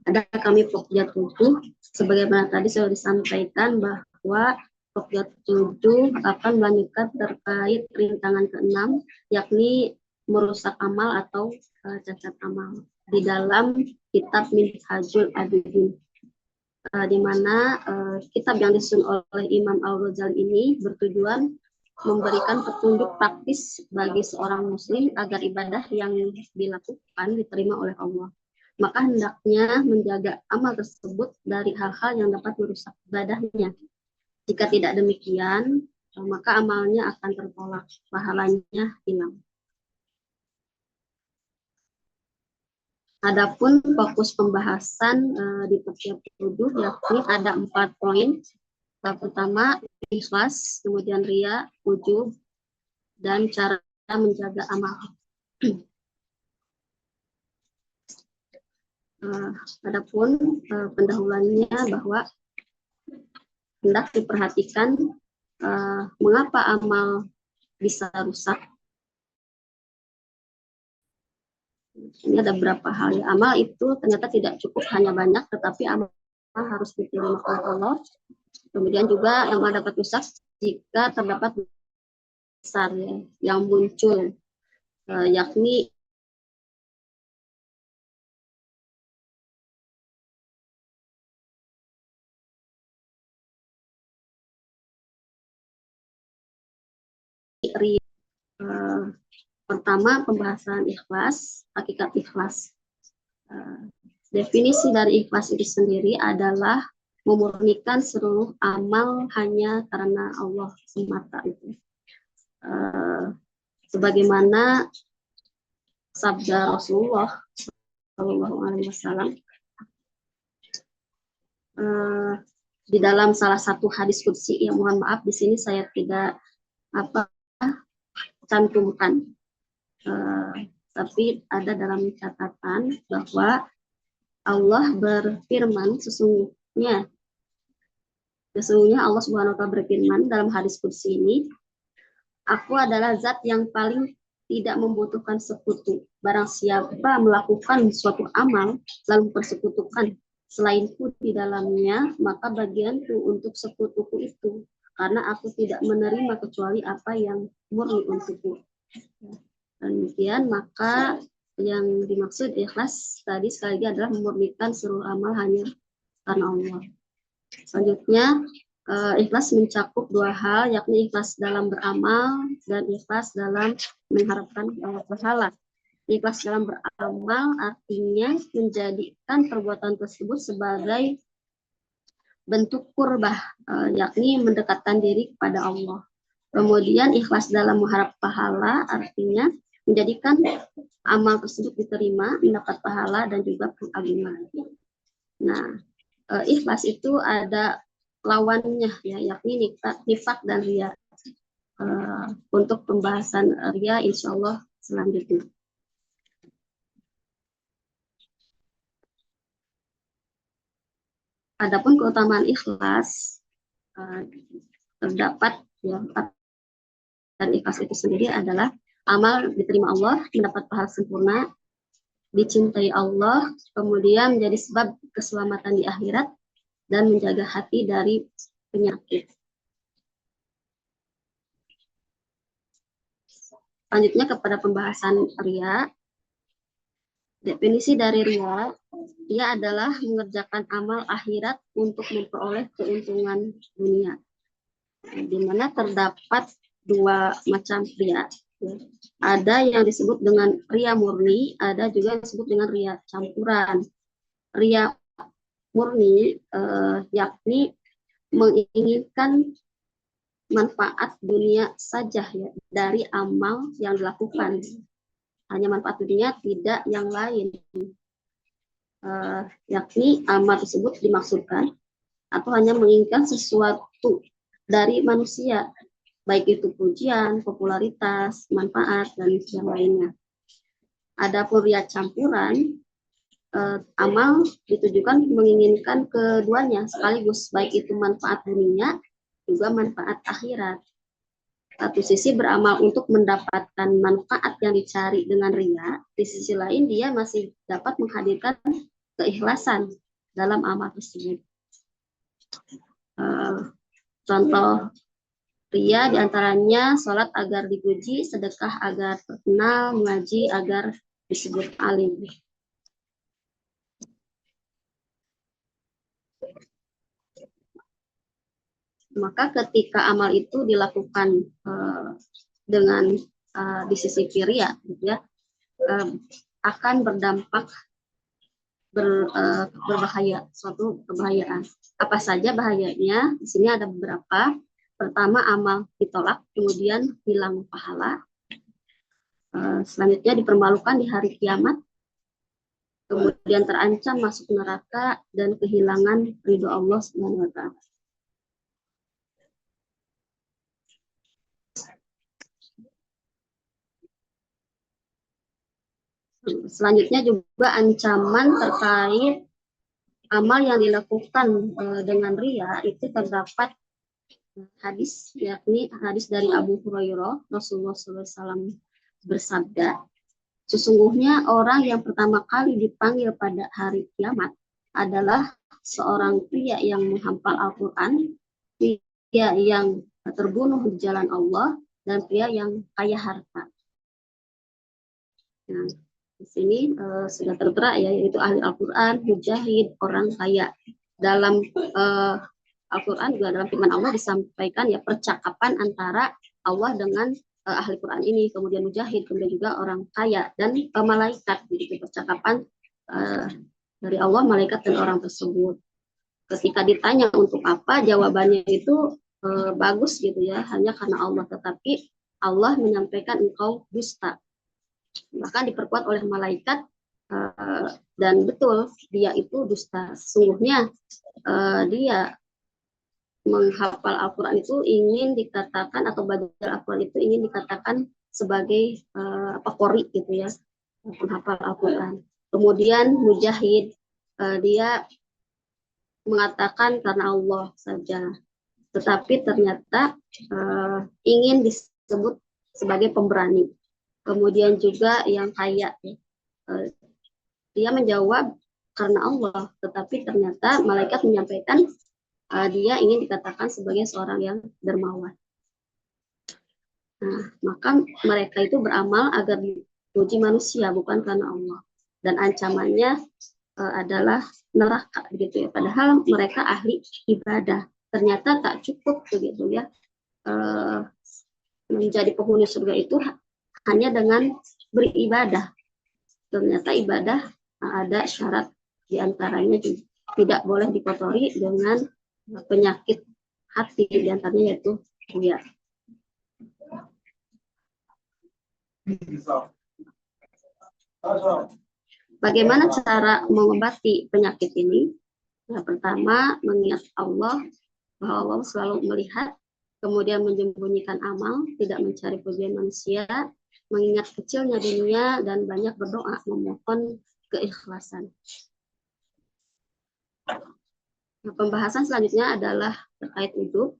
Ada kami Pokja 7, sebagaimana tadi sudah disampaikan bahwa Pokja 7 akan melanjutkan terkait rintangan ke-6, yakni merusak amal atau cacat amal di dalam kitab Minhajul Abidin. Di mana kitab yang disusun oleh Imam Al-Ghazali ini bertujuan memberikan petunjuk praktis bagi seorang muslim agar ibadah yang dilakukan diterima oleh Allah. Maka hendaknya menjaga amal tersebut dari hal-hal yang dapat merusak ibadahnya. Jika tidak demikian, maka amalnya akan tertolak, pahalanya hilang. Adapun fokus pembahasan di Pokja 7 yakni ada 4 poin. Yang pertama ikhlas, kemudian riya, ujub, dan cara menjaga amal. Adapun pendahuluannya bahwa hendak diperhatikan mengapa amal bisa rusak. Ini ada beberapa hal ya. Amal itu ternyata tidak cukup hanya banyak, tetapi amal harus diterima oleh Allah. Kemudian juga amal dapat rusak jika terdapat besar ya, yang muncul, yakni pertama pembahasan ikhlas, hakikat ikhlas. Definisi dari ikhlas itu sendiri adalah memurnikan seluruh amal hanya karena Allah semata itu. Sebagaimana sabda Rasulullah SAW di dalam salah satu hadis qudsi, ya mohon maaf di sini saya tidak cantumkan, tapi ada dalam catatan bahwa Allah berfirman, sesungguhnya Allah Subhanahu wa Ta'ala berfirman dalam hadis qudsi ini, aku adalah zat yang paling tidak membutuhkan sekutu. Barang siapa melakukan suatu amal lalu persekutukan selainku di dalamnya, maka bagianku untuk sekutuku itu, karena aku tidak menerima kecuali apa yang murni untukku. Demikian, maka yang dimaksud ikhlas tadi sekali lagi adalah memurnikan seluruh amal hanya karena Allah. Selanjutnya, ikhlas mencakup 2 hal, yakni ikhlas dalam beramal dan ikhlas dalam mengharapkan pahala. Ikhlas dalam beramal artinya menjadikan perbuatan tersebut sebagai bentuk qurbah, yakni mendekatkan diri kepada Allah. Kemudian ikhlas dalam mengharap pahala artinya menjadikan amal tersebut diterima, mendapat pahala dan juga pengagungan. Nah, ikhlas itu ada lawannya ya, yakni nifaq dan riya. Untuk pembahasan riya insya Allah selanjutnya. Adapun keutamaan ikhlas terdapat ya, dan ikhlas itu sendiri adalah amal diterima Allah, mendapat pahala sempurna, dicintai Allah, kemudian menjadi sebab keselamatan di akhirat dan menjaga hati dari penyakit. Selanjutnya kepada pembahasan riya. Definisi dari riya adalah mengerjakan amal akhirat untuk memperoleh keuntungan dunia. Di mana terdapat 2 macam riya. Ada yang disebut dengan riya murni, ada juga yang disebut dengan riya campuran. Riya murni yakni menginginkan manfaat dunia saja ya dari amal yang dilakukan. Hanya manfaat dunia, tidak yang lain. Yakni amal tersebut dimaksudkan atau hanya menginginkan sesuatu dari manusia, baik itu pujian, popularitas, manfaat, dan yang lainnya. Adapun riya campuran amal ditujukan menginginkan keduanya sekaligus, baik itu manfaat dunia juga manfaat akhirat. Satu sisi beramal untuk mendapatkan manfaat yang dicari dengan ria, di sisi lain dia masih dapat menghadirkan keikhlasan dalam amal tersebut. Contoh ria diantaranya sholat agar dipuji, sedekah agar terkenal, mengaji agar disebut alim. Maka ketika amal itu dilakukan dengan di sisi ria, gitu ya, akan berdampak berbahaya, suatu kebahayaan. Apa saja bahayanya? Di sini ada beberapa. Pertama, amal ditolak, kemudian hilang pahala. Selanjutnya dipermalukan di hari kiamat, kemudian terancam masuk neraka dan kehilangan ridho Allah Subhanahu wa Ta'ala. Selanjutnya juga ancaman terkait amal yang dilakukan dengan ria itu terdapat hadis, yakni hadis dari Abu Hurairah. Rasulullah SAW bersabda, sesungguhnya orang yang pertama kali dipanggil pada hari kiamat adalah seorang pria yang menghafal Al-Quran, pria yang terbunuh di jalan Allah, dan pria yang kaya harta. Nah, di sini sudah tertera ya, yaitu ahli Al-Quran, mujahid, orang kaya. Dalam Al-Quran juga dalam firman Allah disampaikan ya percakapan antara Allah dengan ahli Quran ini, kemudian mujahid, kemudian juga orang kaya dan malaikat. Jadi percakapan dari Allah, malaikat dan orang tersebut. Ketika ditanya untuk apa, jawabannya itu bagus gitu ya, hanya karena Allah. Tetapi Allah menyampaikan engkau dusta. Bahkan diperkuat oleh malaikat, dan betul dia itu dusta. Sesungguhnya dia menghafal Al-Quran itu ingin dikatakan, atau belajar Al-Quran itu ingin dikatakan sebagai qori gitu ya, menghafal Al-Quran. Kemudian mujahid, dia mengatakan karena Allah saja, tetapi ternyata ingin disebut sebagai pemberani. Kemudian juga yang kaya, dia menjawab karena Allah, tetapi ternyata malaikat menyampaikan dia ingin dikatakan sebagai seorang yang dermawan. Nah, maka mereka itu beramal agar dipuji manusia, bukan karena Allah. Dan ancamannya adalah neraka, begitu ya. Padahal mereka ahli ibadah, ternyata tak cukup begitu ya. Menjadi penghuni surga itu hanya dengan beribadah. Ternyata ibadah ada syarat, diantaranya tidak boleh dikotori dengan penyakit hati, diantaranya yaitu ria. Bagaimana cara mengobati penyakit ini? Yang pertama, mengingat Allah, bahwa Allah selalu melihat, kemudian menyembunyikan amal, tidak mencari pujian manusia, mengingat kecilnya dunia, dan banyak berdoa memohon keikhlasan. Nah, pembahasan selanjutnya adalah terkait ujub.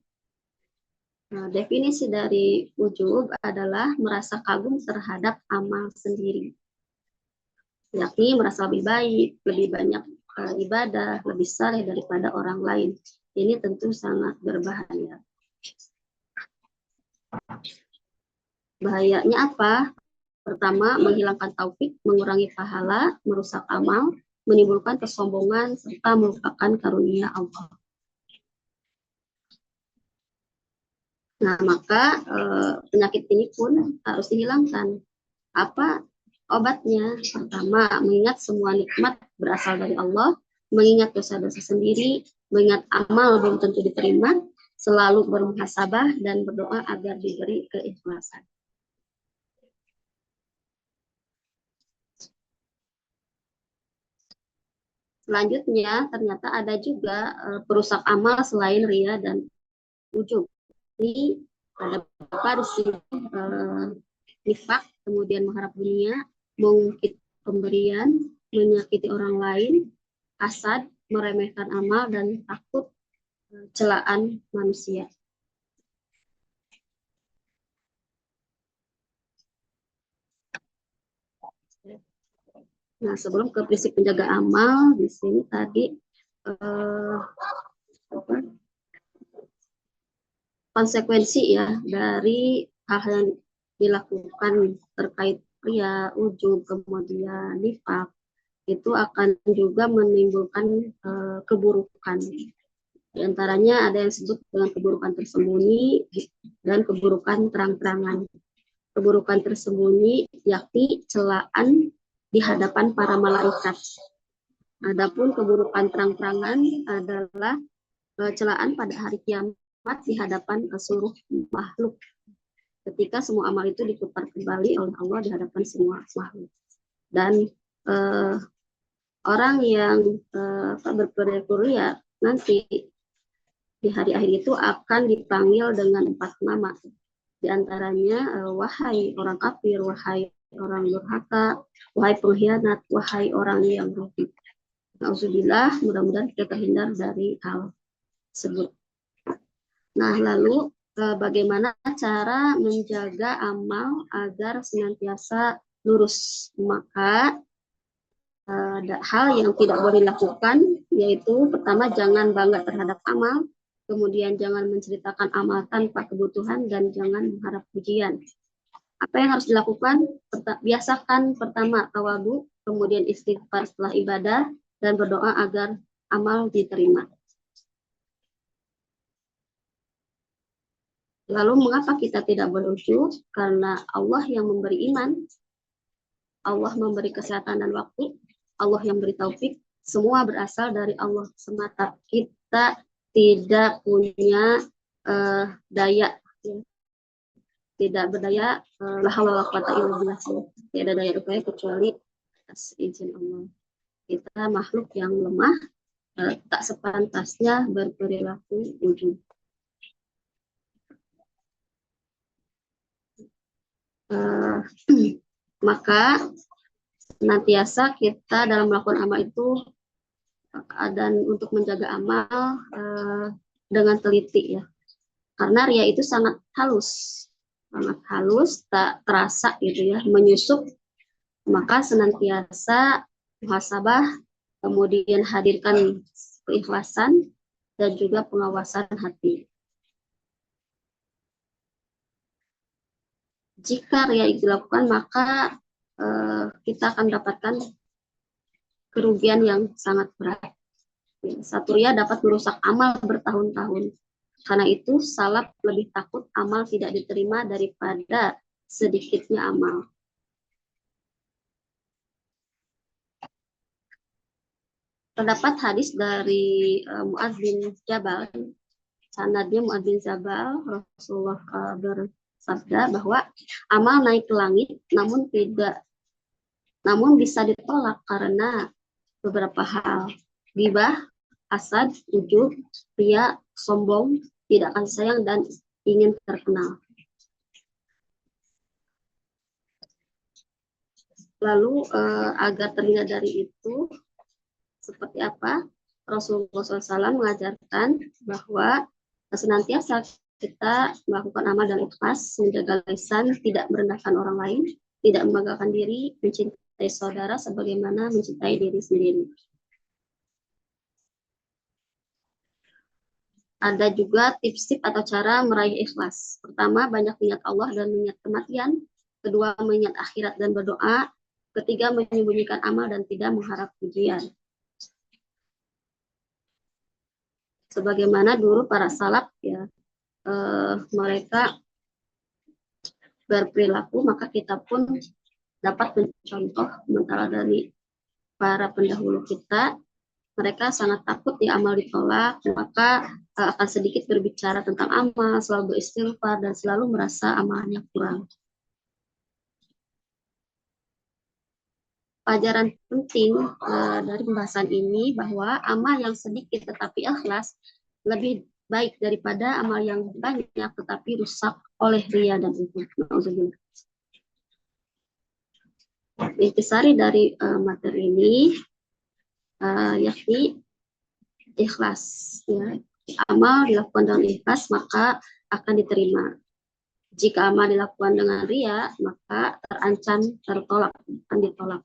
Nah, definisi dari ujub adalah merasa kagum terhadap amal sendiri, yakni merasa lebih baik, lebih banyak ibadah, lebih saleh daripada orang lain. Ini tentu sangat berbahaya. Bahayanya apa? Pertama, menghilangkan taufik, mengurangi pahala, merusak amal, menimbulkan kesombongan, serta melupakan karunia Allah. Nah, maka penyakit ini pun harus dihilangkan. Apa obatnya? Pertama, mengingat semua nikmat berasal dari Allah, mengingat dosa-dosa sendiri, mengingat amal belum tentu diterima, selalu bermuhasabah, dan berdoa agar diberi keikhlasan. Selanjutnya, ternyata ada juga perusak amal selain ria dan ujub. Ini ada beberapa di sini, nifak, kemudian mengharap dunia, mengungkit pemberian, menyakiti orang lain, hasad, meremehkan amal, dan takut celaan manusia. Nah, sebelum ke prinsip penjaga amal, di sini tadi konsekuensi ya dari hal yang dilakukan terkait ria, ujub, kemudian nifak, itu akan juga menimbulkan keburukan. Di antaranya ada yang disebut dengan keburukan tersembunyi dan keburukan terang-terangan. Keburukan tersembunyi yakni celaan di hadapan para malaikat. Adapun keburukan terang-terangan adalah celaan pada hari kiamat di hadapan seluruh makhluk. Ketika semua amal itu diputar kembali oleh Allah di hadapan semua makhluk. Dan orang yang berperilaku ria nanti di hari akhir itu akan dipanggil dengan 4 nama. Di antaranya wahai orang kafir, wahai orang durhaka, wahai pengkhianat, wahai orang yang rugi. Nauzubillah, mudah-mudahan kita terhindar dari hal tersebut. Nah, lalu bagaimana cara menjaga amal agar senantiasa lurus? Maka ada hal yang tidak boleh dilakukan, yaitu pertama jangan bangga terhadap amal, kemudian jangan menceritakan amal tanpa kebutuhan, dan jangan mengharap pujian. Apa yang harus dilakukan? Biasakan pertama tawadu, kemudian istighfar setelah ibadah, dan berdoa agar amal diterima. Lalu mengapa kita tidak boleh ujub? Karena Allah yang memberi iman, Allah memberi kesehatan dan waktu, Allah yang beri taufik, semua berasal dari Allah semata. Kita tidak punya daya, tidak berdaya, la haula wala quwata illa billah, tidak ada daya upaya kecuali atas izin Allah. Kita makhluk yang lemah, tak sepantasnya berperilaku ujub. Maka senantiasa kita dalam melakukan amal itu dan untuk menjaga amal dengan teliti ya, karena ria itu sangat halus, tak terasa gitu ya, menyusup. Maka senantiasa muhasabah, kemudian hadirkan keikhlasan dan juga pengawasan hati. Jika ria dilakukan, maka kita akan mendapatkan kerugian yang sangat berat. Satu ria dapat merusak amal bertahun-tahun. Karena itu, salaf lebih takut amal tidak diterima daripada sedikitnya amal. Terdapat hadis dari Mu'adz bin Jabal, sanadnya Mu'adz bin Jabal, Rasulullah bersabda bahwa amal naik ke langit, namun bisa ditolak karena beberapa hal: ghibah, hasad, ujub, ria, sombong, tidak kasih sayang, dan ingin terkenal. Lalu agar terhindar dari itu, seperti apa? Rasulullah SAW mengajarkan bahwa senantiasa kita melakukan amal dan ikhlas, menjaga lisan, tidak merendahkan orang lain, tidak membanggakan diri, mencintai saudara sebagaimana mencintai diri sendiri. Ada juga tips-tips atau cara meraih ikhlas. Pertama, banyak mengingat Allah dan mengingat kematian. Kedua, mengingat akhirat dan berdoa. Ketiga, menyembunyikan amal dan tidak mengharap pujian. Sebagaimana dulu para salaf ya, mereka berperilaku, maka kita pun dapat mencontoh sementara dari para pendahulu kita. Mereka sangat takut ya amal ditolak, maka akan sedikit berbicara tentang amal, selalu beristighfar, dan selalu merasa amalnya kurang. Pelajaran penting dari pembahasan ini bahwa amal yang sedikit tetapi ikhlas lebih baik daripada amal yang banyak tetapi rusak oleh ria dan ujub. Intisari dari materi ini yakni ikhlas. Ya. Amal dilakukan dengan ikhlas maka akan diterima. Jika amal dilakukan dengan ria maka terancam tertolak, akan ditolak.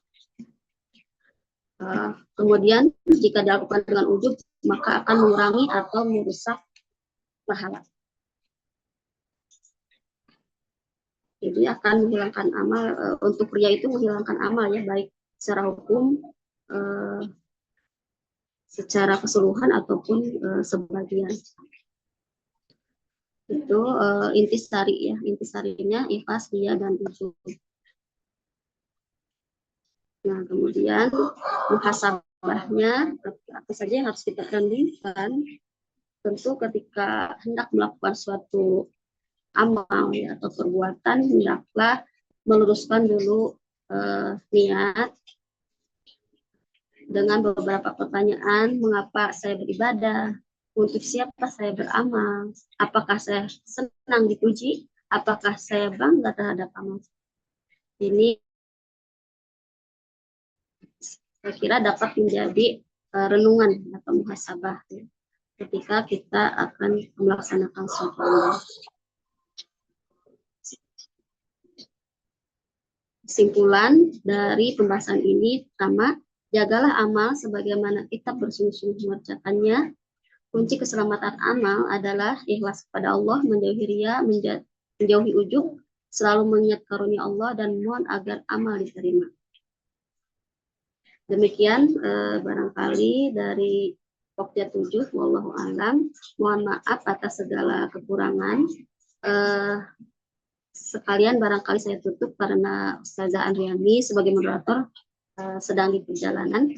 Kemudian jika dilakukan dengan ujub maka akan mengurangi atau merusak pahala. Jadi akan menghilangkan amal, untuk ria itu menghilangkan amal ya, baik secara hukum, secara keseluruhan ataupun sebagian. Itu intisari ya, intisarinya ikhlas, ria, dan ujub. Nah kemudian muhasabahnya apa saja yang harus kita renungkan. Tentu ketika hendak melakukan suatu amal ya, atau perbuatan, hendaklah meluruskan dulu niat dengan beberapa pertanyaan. Mengapa saya beribadah? Untuk siapa saya beramal? Apakah saya senang dipuji? Apakah saya bangga terhadap amal? Ini saya kira dapat menjadi renungan atau muhasabah ya, ketika kita akan melaksanakan suatu amal. Kesimpulan dari pembahasan ini, pertama, jagalah amal sebagaimana kita bersungguh-sungguh mengerjakannya. Kunci keselamatan amal adalah ikhlas kepada Allah, menjauhi ria, menjauhi ujub, selalu mengingat karunia Allah, dan mohon agar amal diterima. Demikian barangkali dari Pokja 7, wallahu a'lam. Mohon maaf atas segala kekurangan. Sekalian barangkali saya tutup karena Ustazah Andriani sebagai moderator sedang di perjalanan.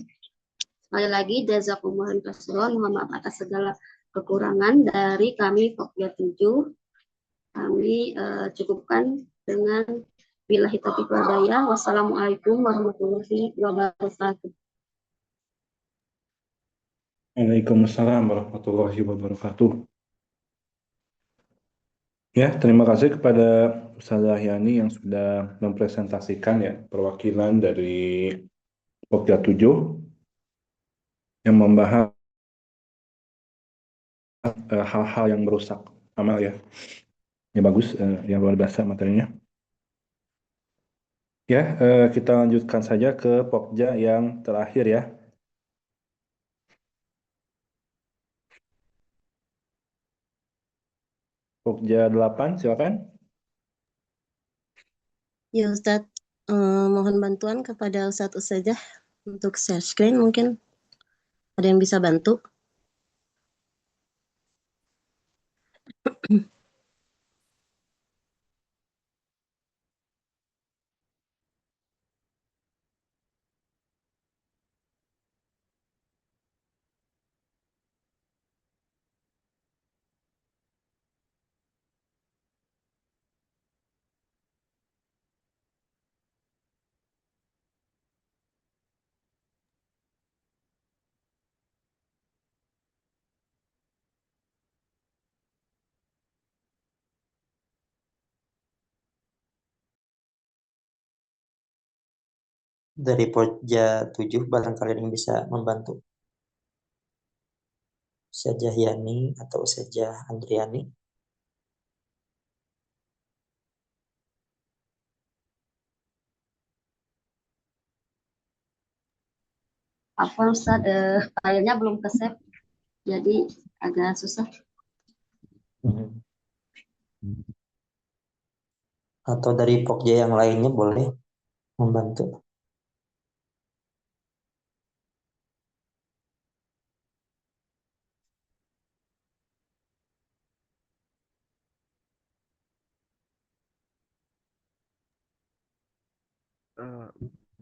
Sekali lagi jazakumullah khairan, mohon maaf atas segala kekurangan dari kami Pokja 7. Kami cukupkan dengan billahi taufiq wal hidayah. Wassalamualaikum warahmatullahi wabarakatuh. Waalaikumsalam warahmatullahi wabarakatuh. Ya, terima kasih kepada Ustazah Yani yang sudah mempresentasikan ya perwakilan dari Pokja 7 yang membahas hal-hal yang merusak amal ya. Ya bagus, yang luar biasa materinya. Ya, kita lanjutkan saja ke Pokja yang terakhir ya. Pokja 8, silakan. Ya Ustadz, mohon bantuan kepada Ustadz Ustazah untuk share screen mungkin. Ada yang bisa bantu? Dari Pokja 7 barangkali ada yang bisa membantu. Ustazah Yani atau Ustazah Andriani. Apa Ustadz, filenya belum ke-save, jadi agak susah. Atau dari Pokja yang lainnya boleh membantu.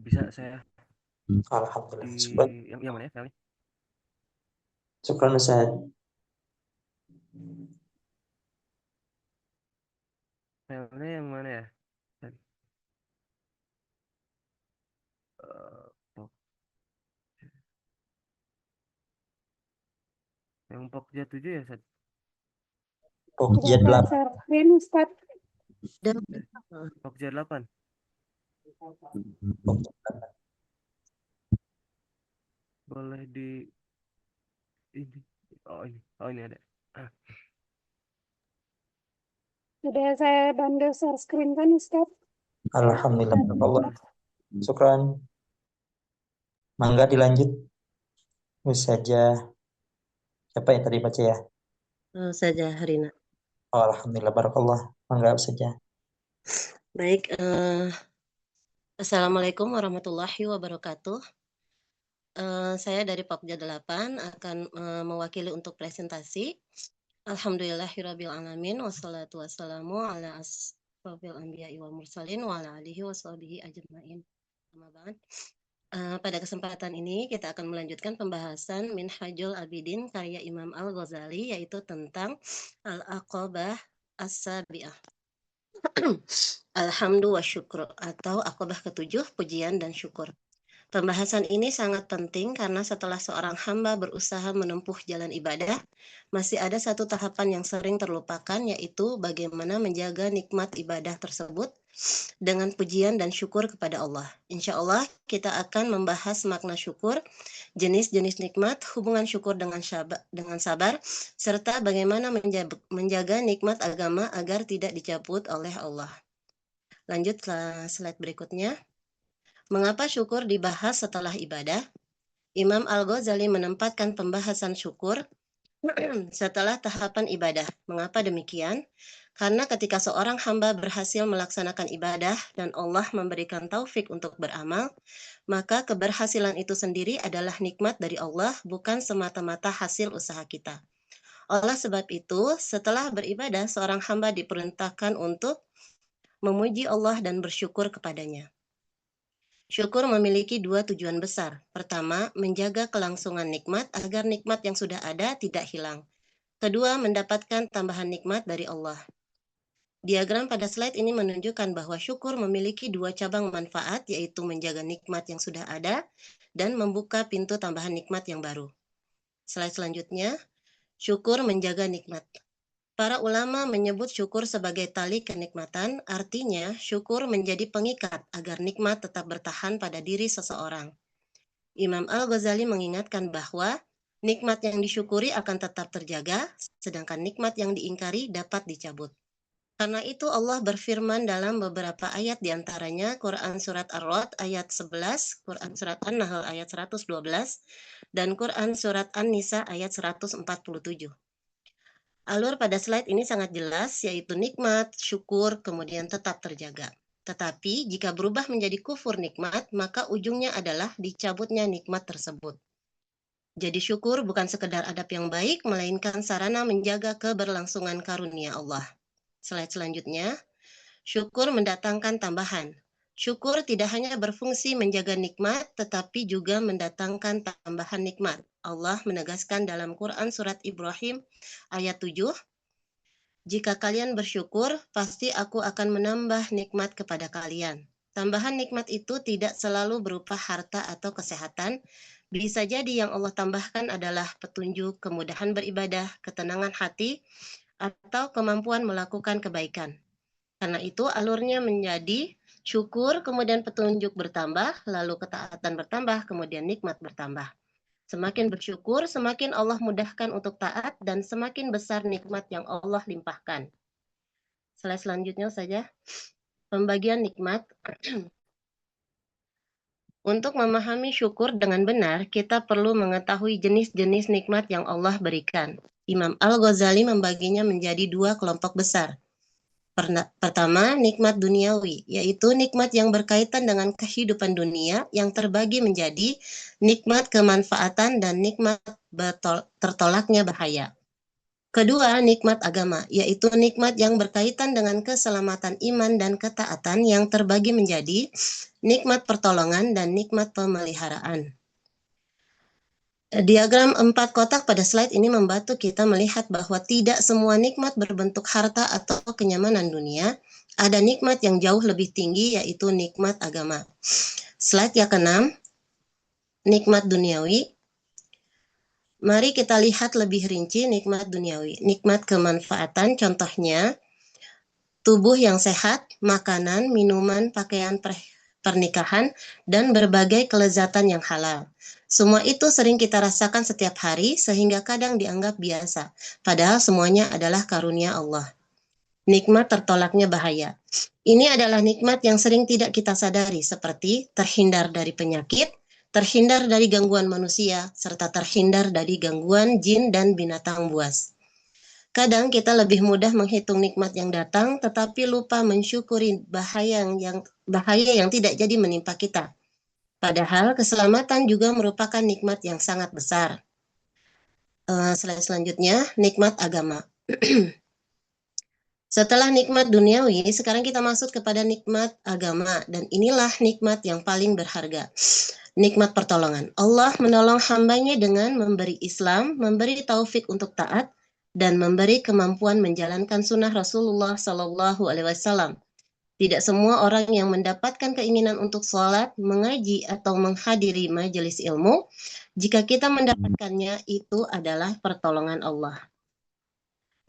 Bisa saya Alhamdulillah. di yang mana ya filenya? Syukran Ustaz. Filenya yang mana ya? Yang Pokja 7 ya, Ustaz? Pokja Sudah 8. share screen, Ustadz. Dan Pokja 8. Boleh di ini. Oh ini ada. Sudah saya bantu share screen kan, Ustaz? Alhamdulillah. Allah. Syukran. Mangga dilanjut. Saja. Siapa yang tadi baca ya? Saja Rina. Oh, alhamdulillah, barakallah. Mangga saja. Baik, Assalamualaikum warahmatullahi wabarakatuh. Saya dari Popja 8 akan mewakili untuk presentasi. Alhamdulillahirabbil alamin wassalatu wassalamu ala asrofil anbiya'i wal mursalin wa ala alihi washabihi ajmain. Pada kesempatan ini kita akan melanjutkan pembahasan Minhajul Abidin karya Imam Al-Ghazali, yaitu tentang Al-Aqabah As-Sabi'ah. Alhamdu wa syukur, atau Aqabah ke-7, pujian dan syukur. Pembahasan ini sangat penting karena setelah seorang hamba berusaha menempuh jalan ibadah, masih ada satu tahapan yang sering terlupakan, yaitu bagaimana menjaga nikmat ibadah tersebut dengan pujian dan syukur kepada Allah. Insya Allah kita akan membahas makna syukur, jenis-jenis nikmat, hubungan syukur dengan sabar, serta bagaimana menjaga nikmat agama agar tidak dicabut oleh Allah. Lanjut ke slide berikutnya. Mengapa syukur dibahas setelah ibadah? Imam Al-Ghazali menempatkan pembahasan syukur setelah tahapan ibadah. Mengapa demikian? Karena ketika seorang hamba berhasil melaksanakan ibadah dan Allah memberikan taufik untuk beramal, maka keberhasilan itu sendiri adalah nikmat dari Allah, bukan semata-mata hasil usaha kita. Oleh sebab itu, setelah beribadah, seorang hamba diperintahkan untuk memuji Allah dan bersyukur kepadanya. Syukur memiliki dua tujuan besar. Pertama, menjaga kelangsungan nikmat agar nikmat yang sudah ada tidak hilang. Kedua, mendapatkan tambahan nikmat dari Allah. Diagram pada slide ini menunjukkan bahwa syukur memiliki dua cabang manfaat, yaitu menjaga nikmat yang sudah ada dan membuka pintu tambahan nikmat yang baru. Slide selanjutnya, syukur menjaga nikmat. Para ulama menyebut syukur sebagai tali kenikmatan, artinya syukur menjadi pengikat agar nikmat tetap bertahan pada diri seseorang. Imam Al-Ghazali mengingatkan bahwa nikmat yang disyukuri akan tetap terjaga, sedangkan nikmat yang diingkari dapat dicabut. Karena itu Allah berfirman dalam beberapa ayat, diantaranya Quran Surat Ar-Ra'd ayat 11, Quran Surat An-Nahl ayat 112, dan Quran Surat An-Nisa ayat 147. Alur pada slide ini sangat jelas, yaitu nikmat, syukur, kemudian tetap terjaga. Tetapi jika berubah menjadi kufur nikmat, maka ujungnya adalah dicabutnya nikmat tersebut. Jadi syukur bukan sekedar adab yang baik, melainkan sarana menjaga keberlangsungan karunia Allah. Slide selanjutnya, syukur mendatangkan tambahan. Syukur tidak hanya berfungsi menjaga nikmat, tetapi juga mendatangkan tambahan nikmat. Allah menegaskan dalam Quran Surat Ibrahim ayat 7, jika kalian bersyukur, pasti aku akan menambah nikmat kepada kalian. Tambahan nikmat itu tidak selalu berupa harta atau kesehatan. Bisa jadi yang Allah tambahkan adalah petunjuk, kemudahan beribadah, ketenangan hati, atau kemampuan melakukan kebaikan. Karena itu alurnya menjadi syukur, kemudian petunjuk bertambah, lalu ketaatan bertambah, kemudian nikmat bertambah. Semakin bersyukur, semakin Allah mudahkan untuk taat, dan semakin besar nikmat yang Allah limpahkan. Slide selanjutnya saja. Pembagian nikmat. Untuk memahami syukur dengan benar, kita perlu mengetahui jenis-jenis nikmat yang Allah berikan. Imam Al-Ghazali membaginya menjadi dua kelompok besar. Pertama, nikmat duniawi, yaitu nikmat yang berkaitan dengan kehidupan dunia yang terbagi menjadi nikmat kemanfaatan dan nikmat tertolaknya bahaya. Kedua, nikmat agama, yaitu nikmat yang berkaitan dengan keselamatan iman dan ketaatan yang terbagi menjadi nikmat pertolongan dan nikmat pemeliharaan. Diagram 4 kotak pada slide ini membantu kita melihat bahwa tidak semua nikmat berbentuk harta atau kenyamanan dunia. Ada nikmat yang jauh lebih tinggi, yaitu nikmat agama. Slide yang ke-6, nikmat duniawi. Mari kita lihat lebih rinci nikmat duniawi. Nikmat kemanfaatan, contohnya tubuh yang sehat, makanan, minuman, pakaian pernikahan, dan berbagai kelezatan yang halal. Semua itu sering kita rasakan setiap hari sehingga kadang dianggap biasa, padahal semuanya adalah karunia Allah. Nikmat tertolaknya bahaya. Ini adalah nikmat yang sering tidak kita sadari, seperti terhindar dari penyakit, terhindar dari gangguan manusia, serta terhindar dari gangguan jin dan binatang buas. Kadang kita lebih mudah menghitung nikmat yang datang, tetapi lupa mensyukuri bahaya yang tidak jadi menimpa kita. Padahal keselamatan juga merupakan nikmat yang sangat besar. Slide selanjutnya, nikmat agama. Setelah nikmat duniawi, sekarang kita masuk kepada nikmat agama, dan inilah nikmat yang paling berharga. Nikmat pertolongan. Allah menolong hambanya dengan memberi Islam, memberi taufik untuk taat, dan memberi kemampuan menjalankan sunnah Rasulullah Sallallahu Alaihi Wasallam. Tidak semua orang yang mendapatkan keinginan untuk sholat, mengaji, atau menghadiri majelis ilmu, jika kita mendapatkannya, itu adalah pertolongan Allah.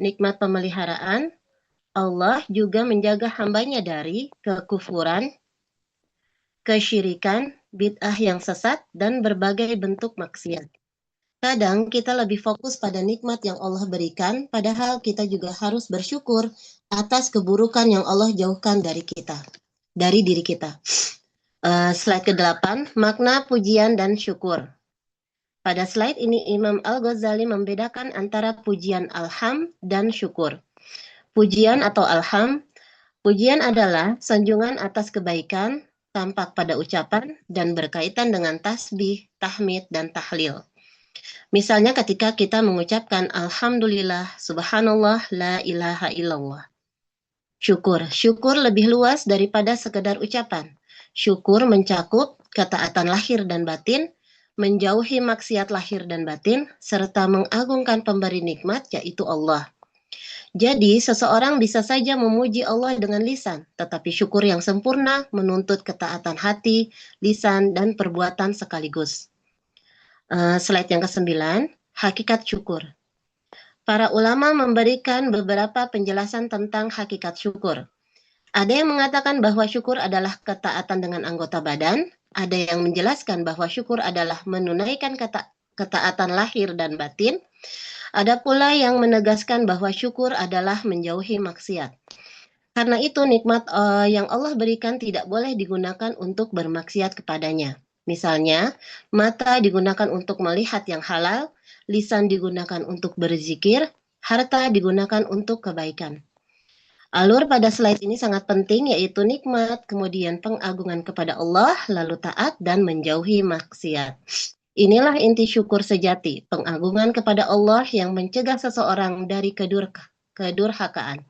Nikmat pemeliharaan. Allah juga menjaga hambanya dari kekufuran, kesyirikan, bid'ah yang sesat, dan berbagai bentuk maksiat. Kadang kita lebih fokus pada nikmat yang Allah berikan, padahal kita juga harus bersyukur atas keburukan yang Allah jauhkan dari diri kita. Slide ke-8, makna pujian dan syukur. Pada slide ini Imam Al-Ghazali membedakan antara pujian alham dan syukur. Pujian atau alham, pujian adalah sanjungan atas kebaikan, tampak pada ucapan, dan berkaitan dengan tasbih, tahmid, dan tahlil. Misalnya ketika kita mengucapkan Alhamdulillah, Subhanallah, La ilaha illallah. Syukur lebih luas daripada sekedar ucapan. Syukur mencakup ketaatan lahir dan batin, menjauhi maksiat lahir dan batin, serta mengagungkan pemberi nikmat, yaitu Allah. Jadi, seseorang bisa saja memuji Allah dengan lisan, tetapi syukur yang sempurna menuntut ketaatan hati, lisan, dan perbuatan sekaligus. Slide yang ke-9, hakikat syukur. Para ulama memberikan beberapa penjelasan tentang hakikat syukur. Ada yang mengatakan bahwa syukur adalah ketaatan dengan anggota badan, ada yang menjelaskan bahwa syukur adalah menunaikan ketaatan lahir dan batin, ada pula yang menegaskan bahwa syukur adalah menjauhi maksiat. Karena itu nikmat yang Allah berikan tidak boleh digunakan untuk bermaksiat kepadanya. Misalnya, mata digunakan untuk melihat yang halal, lisan digunakan untuk berzikir, harta digunakan untuk kebaikan. Alur pada slide ini sangat penting, yaitu nikmat, kemudian pengagungan kepada Allah, lalu taat, dan menjauhi maksiat. Inilah inti syukur sejati, pengagungan kepada Allah yang mencegah seseorang dari kedurhakaan.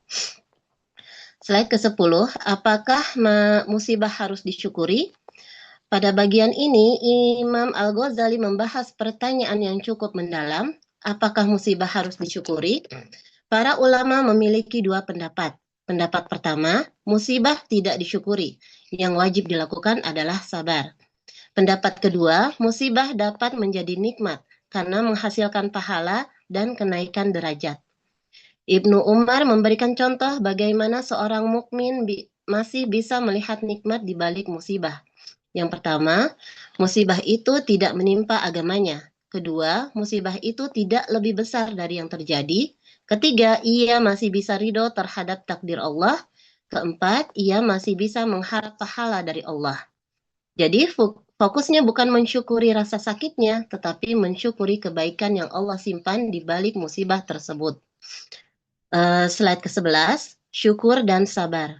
Slide ke-10, apakah musibah harus disyukuri? Pada bagian ini, Imam Al-Ghazali membahas pertanyaan yang cukup mendalam, apakah musibah harus disyukuri? Para ulama memiliki dua pendapat. Pendapat pertama, musibah tidak disyukuri. Yang wajib dilakukan adalah sabar. Pendapat kedua, musibah dapat menjadi nikmat karena menghasilkan pahala dan kenaikan derajat. Ibnu Umar memberikan contoh bagaimana seorang mukmin masih bisa melihat nikmat di balik musibah. Yang pertama, musibah itu tidak menimpa agamanya. Kedua, musibah itu tidak lebih besar dari yang terjadi. Ketiga, ia masih bisa ridho terhadap takdir Allah. Keempat, ia masih bisa mengharap pahala dari Allah. Jadi fokusnya bukan mensyukuri rasa sakitnya, tetapi mensyukuri kebaikan yang Allah simpan di balik musibah tersebut. Slide ke-11, syukur dan sabar.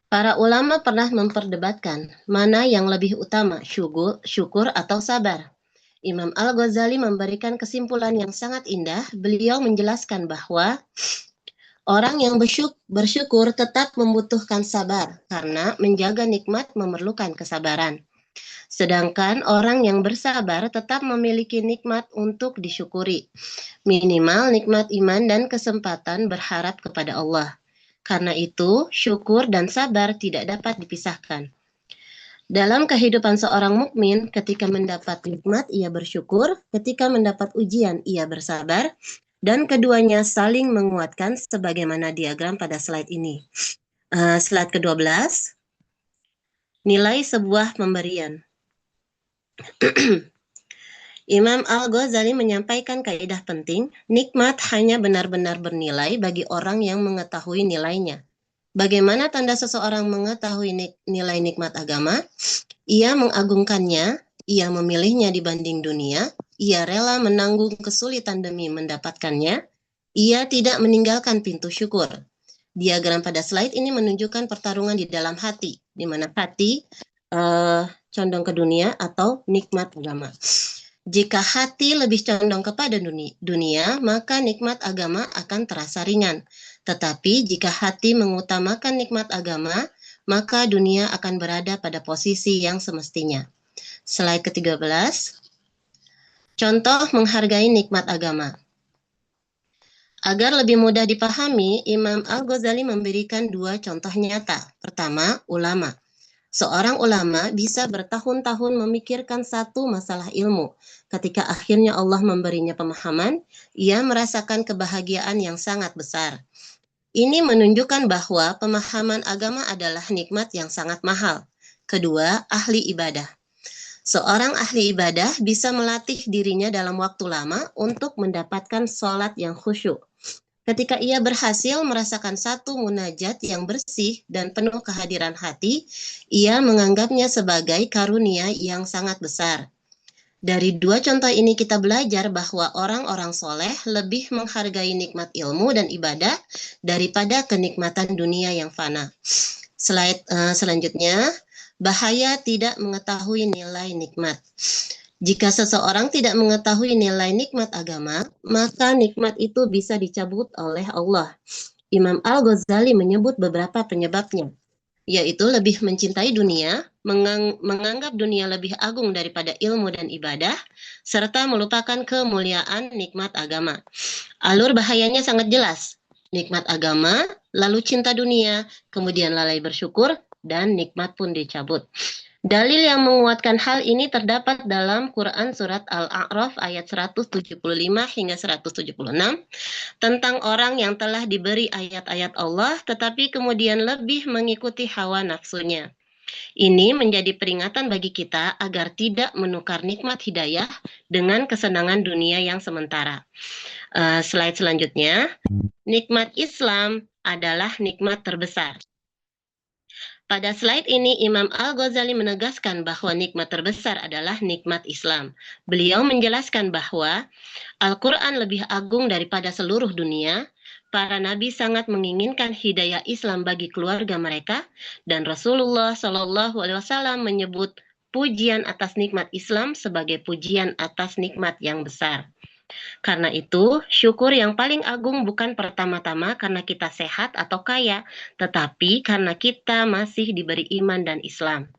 Para ulama pernah memperdebatkan mana yang lebih utama, syukur atau sabar. Imam Al-Ghazali memberikan kesimpulan yang sangat indah. Beliau menjelaskan bahwa orang yang bersyukur tetap membutuhkan sabar karena menjaga nikmat memerlukan kesabaran. Sedangkan orang yang bersabar tetap memiliki nikmat untuk disyukuri. Minimal nikmat iman dan kesempatan berharap kepada Allah. Karena itu, syukur dan sabar tidak dapat dipisahkan. Dalam kehidupan seorang mukmin, ketika mendapat nikmat ia bersyukur, ketika mendapat ujian ia bersabar, dan keduanya saling menguatkan sebagaimana diagram pada slide ini. Slide ke-12. nilai sebuah pemberian. Imam Al-Ghazali menyampaikan kaidah penting, nikmat hanya benar-benar bernilai bagi orang yang mengetahui nilainya. Bagaimana tanda seseorang mengetahui nilai nikmat agama? Ia mengagungkannya, ia memilihnya dibanding dunia, ia rela menanggung kesulitan demi mendapatkannya, ia tidak meninggalkan pintu syukur. Diagram pada slide ini menunjukkan pertarungan di dalam hati, di mana hati condong ke dunia atau nikmat agama. Jika hati lebih condong kepada dunia, maka nikmat agama akan terasa ringan. Tetapi jika hati mengutamakan nikmat agama, maka dunia akan berada pada posisi yang semestinya. Slide ke-13. Contoh menghargai nikmat agama. Agar lebih mudah dipahami, Imam Al-Ghazali memberikan dua contoh nyata. Pertama, ulama. Seorang ulama bisa bertahun-tahun memikirkan satu masalah ilmu. Ketika akhirnya Allah memberinya pemahaman, ia merasakan kebahagiaan yang sangat besar. Ini menunjukkan bahwa pemahaman agama adalah nikmat yang sangat mahal. Kedua, ahli ibadah. Seorang ahli ibadah bisa melatih dirinya dalam waktu lama untuk mendapatkan sholat yang khusyuk. Ketika ia berhasil merasakan satu munajat yang bersih dan penuh kehadiran hati, ia menganggapnya sebagai karunia yang sangat besar. Dari dua contoh ini kita belajar bahwa orang-orang soleh lebih menghargai nikmat ilmu dan ibadah daripada kenikmatan dunia yang fana. Slide selanjutnya, bahaya tidak mengetahui nilai nikmat. Jika seseorang tidak mengetahui nilai nikmat agama, maka nikmat itu bisa dicabut oleh Allah. Imam Al-Ghazali menyebut beberapa penyebabnya, yaitu lebih mencintai dunia, menganggap dunia lebih agung daripada ilmu dan ibadah, serta melupakan kemuliaan nikmat agama. Alur bahayanya sangat jelas. Nikmat agama, lalu cinta dunia, kemudian lalai bersyukur, dan nikmat pun dicabut. Dalil yang menguatkan hal ini terdapat dalam Quran Surat Al-A'raf ayat 175 hingga 176 tentang orang yang telah diberi ayat-ayat Allah tetapi kemudian lebih mengikuti hawa nafsunya. Ini menjadi peringatan bagi kita agar tidak menukar nikmat hidayah dengan kesenangan dunia yang sementara. Slide selanjutnya, nikmat Islam adalah nikmat terbesar. Pada slide ini, Imam Al-Ghazali menegaskan bahwa nikmat terbesar adalah nikmat Islam. Beliau menjelaskan bahwa Al-Quran lebih agung daripada seluruh dunia, para nabi sangat menginginkan hidayah Islam bagi keluarga mereka, dan Rasulullah SAW menyebut pujian atas nikmat Islam sebagai pujian atas nikmat yang besar. Karena itu, syukur yang paling agung bukan pertama-tama karena kita sehat atau kaya, tetapi karena kita masih diberi iman dan Islam.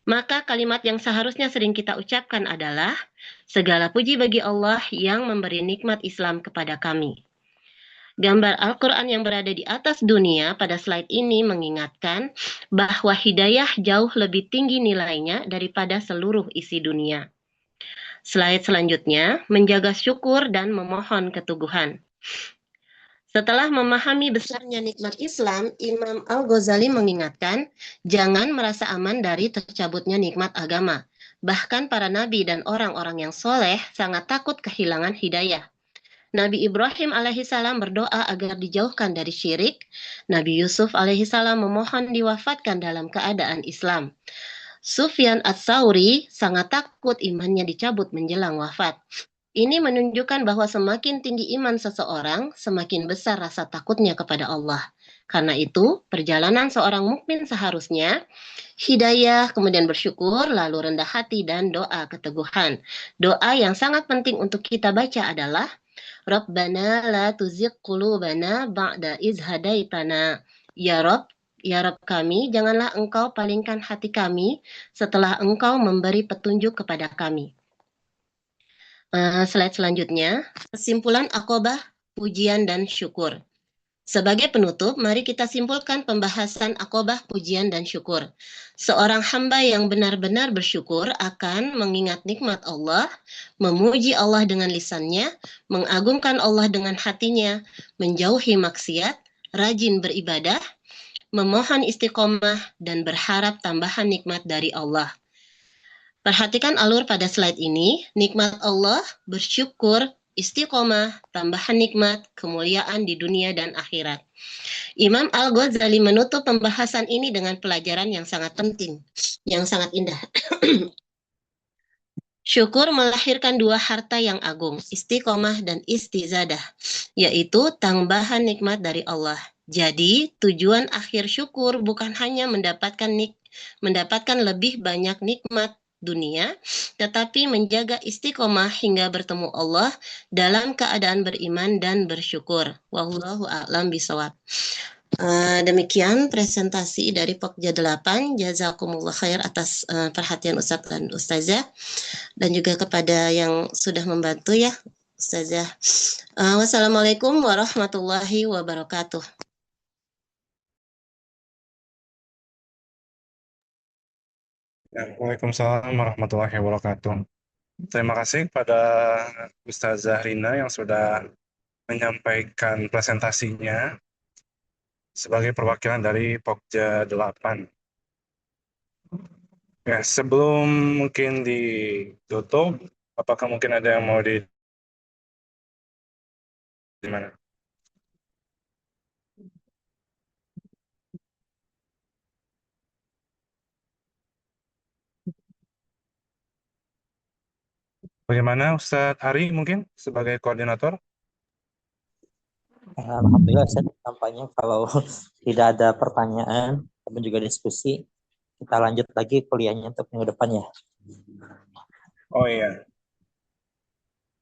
Maka kalimat yang seharusnya sering kita ucapkan adalah, segala puji bagi Allah yang memberi nikmat Islam kepada kami. Gambar Al-Quran yang berada di atas dunia pada slide ini mengingatkan bahwa hidayah jauh lebih tinggi nilainya daripada seluruh isi dunia. Slide selanjutnya, menjaga syukur dan memohon keteguhan. Setelah memahami besarnya nikmat Islam, Imam Al-Ghazali mengingatkan, jangan merasa aman dari tercabutnya nikmat agama. Bahkan para nabi dan orang-orang yang soleh sangat takut kehilangan hidayah. Nabi Ibrahim alaihissalam berdoa agar dijauhkan dari syirik. Nabi Yusuf alaihissalam memohon diwafatkan dalam keadaan Islam. Sufyan Ats-Tsauri sangat takut imannya dicabut menjelang wafat. Ini menunjukkan bahwa semakin tinggi iman seseorang, semakin besar rasa takutnya kepada Allah. Karena itu, perjalanan seorang mukmin seharusnya hidayah, kemudian bersyukur, lalu rendah hati dan doa keteguhan. Doa yang sangat penting untuk kita baca adalah Rabbana la tuzigh qulubana ba'da iz hadaitana. Ya Rabb, ya Rabb kami, janganlah Engkau palingkan hati kami setelah Engkau memberi petunjuk kepada kami. Slide selanjutnya, kesimpulan Aqobah, pujian dan syukur. Sebagai penutup, mari kita simpulkan pembahasan Aqobah, pujian dan syukur. Seorang hamba yang benar-benar bersyukur akan mengingat nikmat Allah, memuji Allah dengan lisannya, mengagungkan Allah dengan hatinya, menjauhi maksiat, rajin beribadah, memohon istiqomah, dan berharap tambahan nikmat dari Allah. Perhatikan alur pada slide ini, nikmat Allah, bersyukur, istiqomah, tambahan nikmat, kemuliaan di dunia dan akhirat. Imam Al-Ghazali menutup pembahasan ini dengan pelajaran yang sangat penting, yang sangat indah. Syukur melahirkan dua harta yang agung, istiqomah dan istizadah, yaitu tambahan nikmat dari Allah. Jadi, tujuan akhir syukur bukan hanya mendapatkan lebih banyak nikmat dunia, tetapi menjaga istiqomah hingga bertemu Allah dalam keadaan beriman dan bersyukur. Wallahu a'lam bishawab. Demikian presentasi dari Pokja 8. Jazakumullah khair atas perhatian Ustadz dan Ustazah, dan juga kepada yang sudah membantu ya Ustazah. Wassalamualaikum warahmatullahi wabarakatuh. Waalaikumsalam warahmatullahi wabarakatuh. Terima kasih kepada Ustazah Rina yang sudah menyampaikan presentasinya sebagai perwakilan dari Pokja 8. Ya, sebelum mungkin ditutup, apakah mungkin ada yang mau di mana? Bagaimana Ustadz Ari mungkin sebagai koordinator? Alhamdulillah, Ustaz, tampaknya kalau tidak ada pertanyaan dan juga diskusi, kita lanjut lagi kuliahnya untuk minggu depan ya. Oh iya.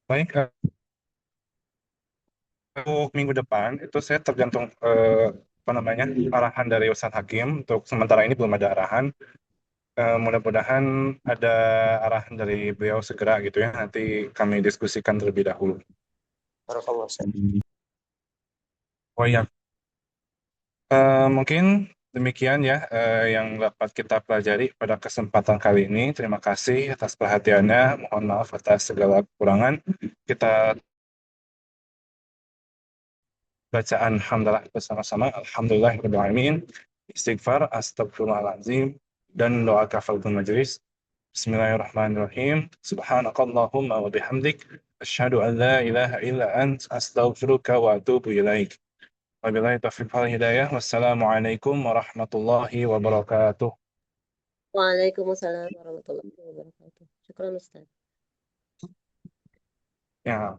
Baik, untuk minggu depan itu saya tergantung arahan dari Ustadz Hakim. Untuk sementara ini belum ada arahan. Mudah-mudahan ada arahan dari beliau segera gitu ya. Nanti kami diskusikan terlebih dahulu. Barakallahu, Ustaz. Oh iya. Mungkin demikian ya yang dapat kita pelajari pada kesempatan kali ini. Terima kasih atas perhatiannya. Mohon maaf atas segala kekurangan. Kita bacaan hamdalah bersama-sama. Alhamdulillahirabbil alamin. Istighfar, astagfirullahaladzim, dan doa kafaratul majelis. Bismillahirrahmanirrahim. Subhanakallahumma wa bihamdik. Asyhadu an la ilaha illa ant. Astaghfiruka wa atubu ilaik. Wabillahi taufiq wal hidayah. Wassalamualaikum warahmatullahi wabarakatuh. Waalaikumsalam warahmatullahi wabarakatuh. Syukran Ustaz. Ya,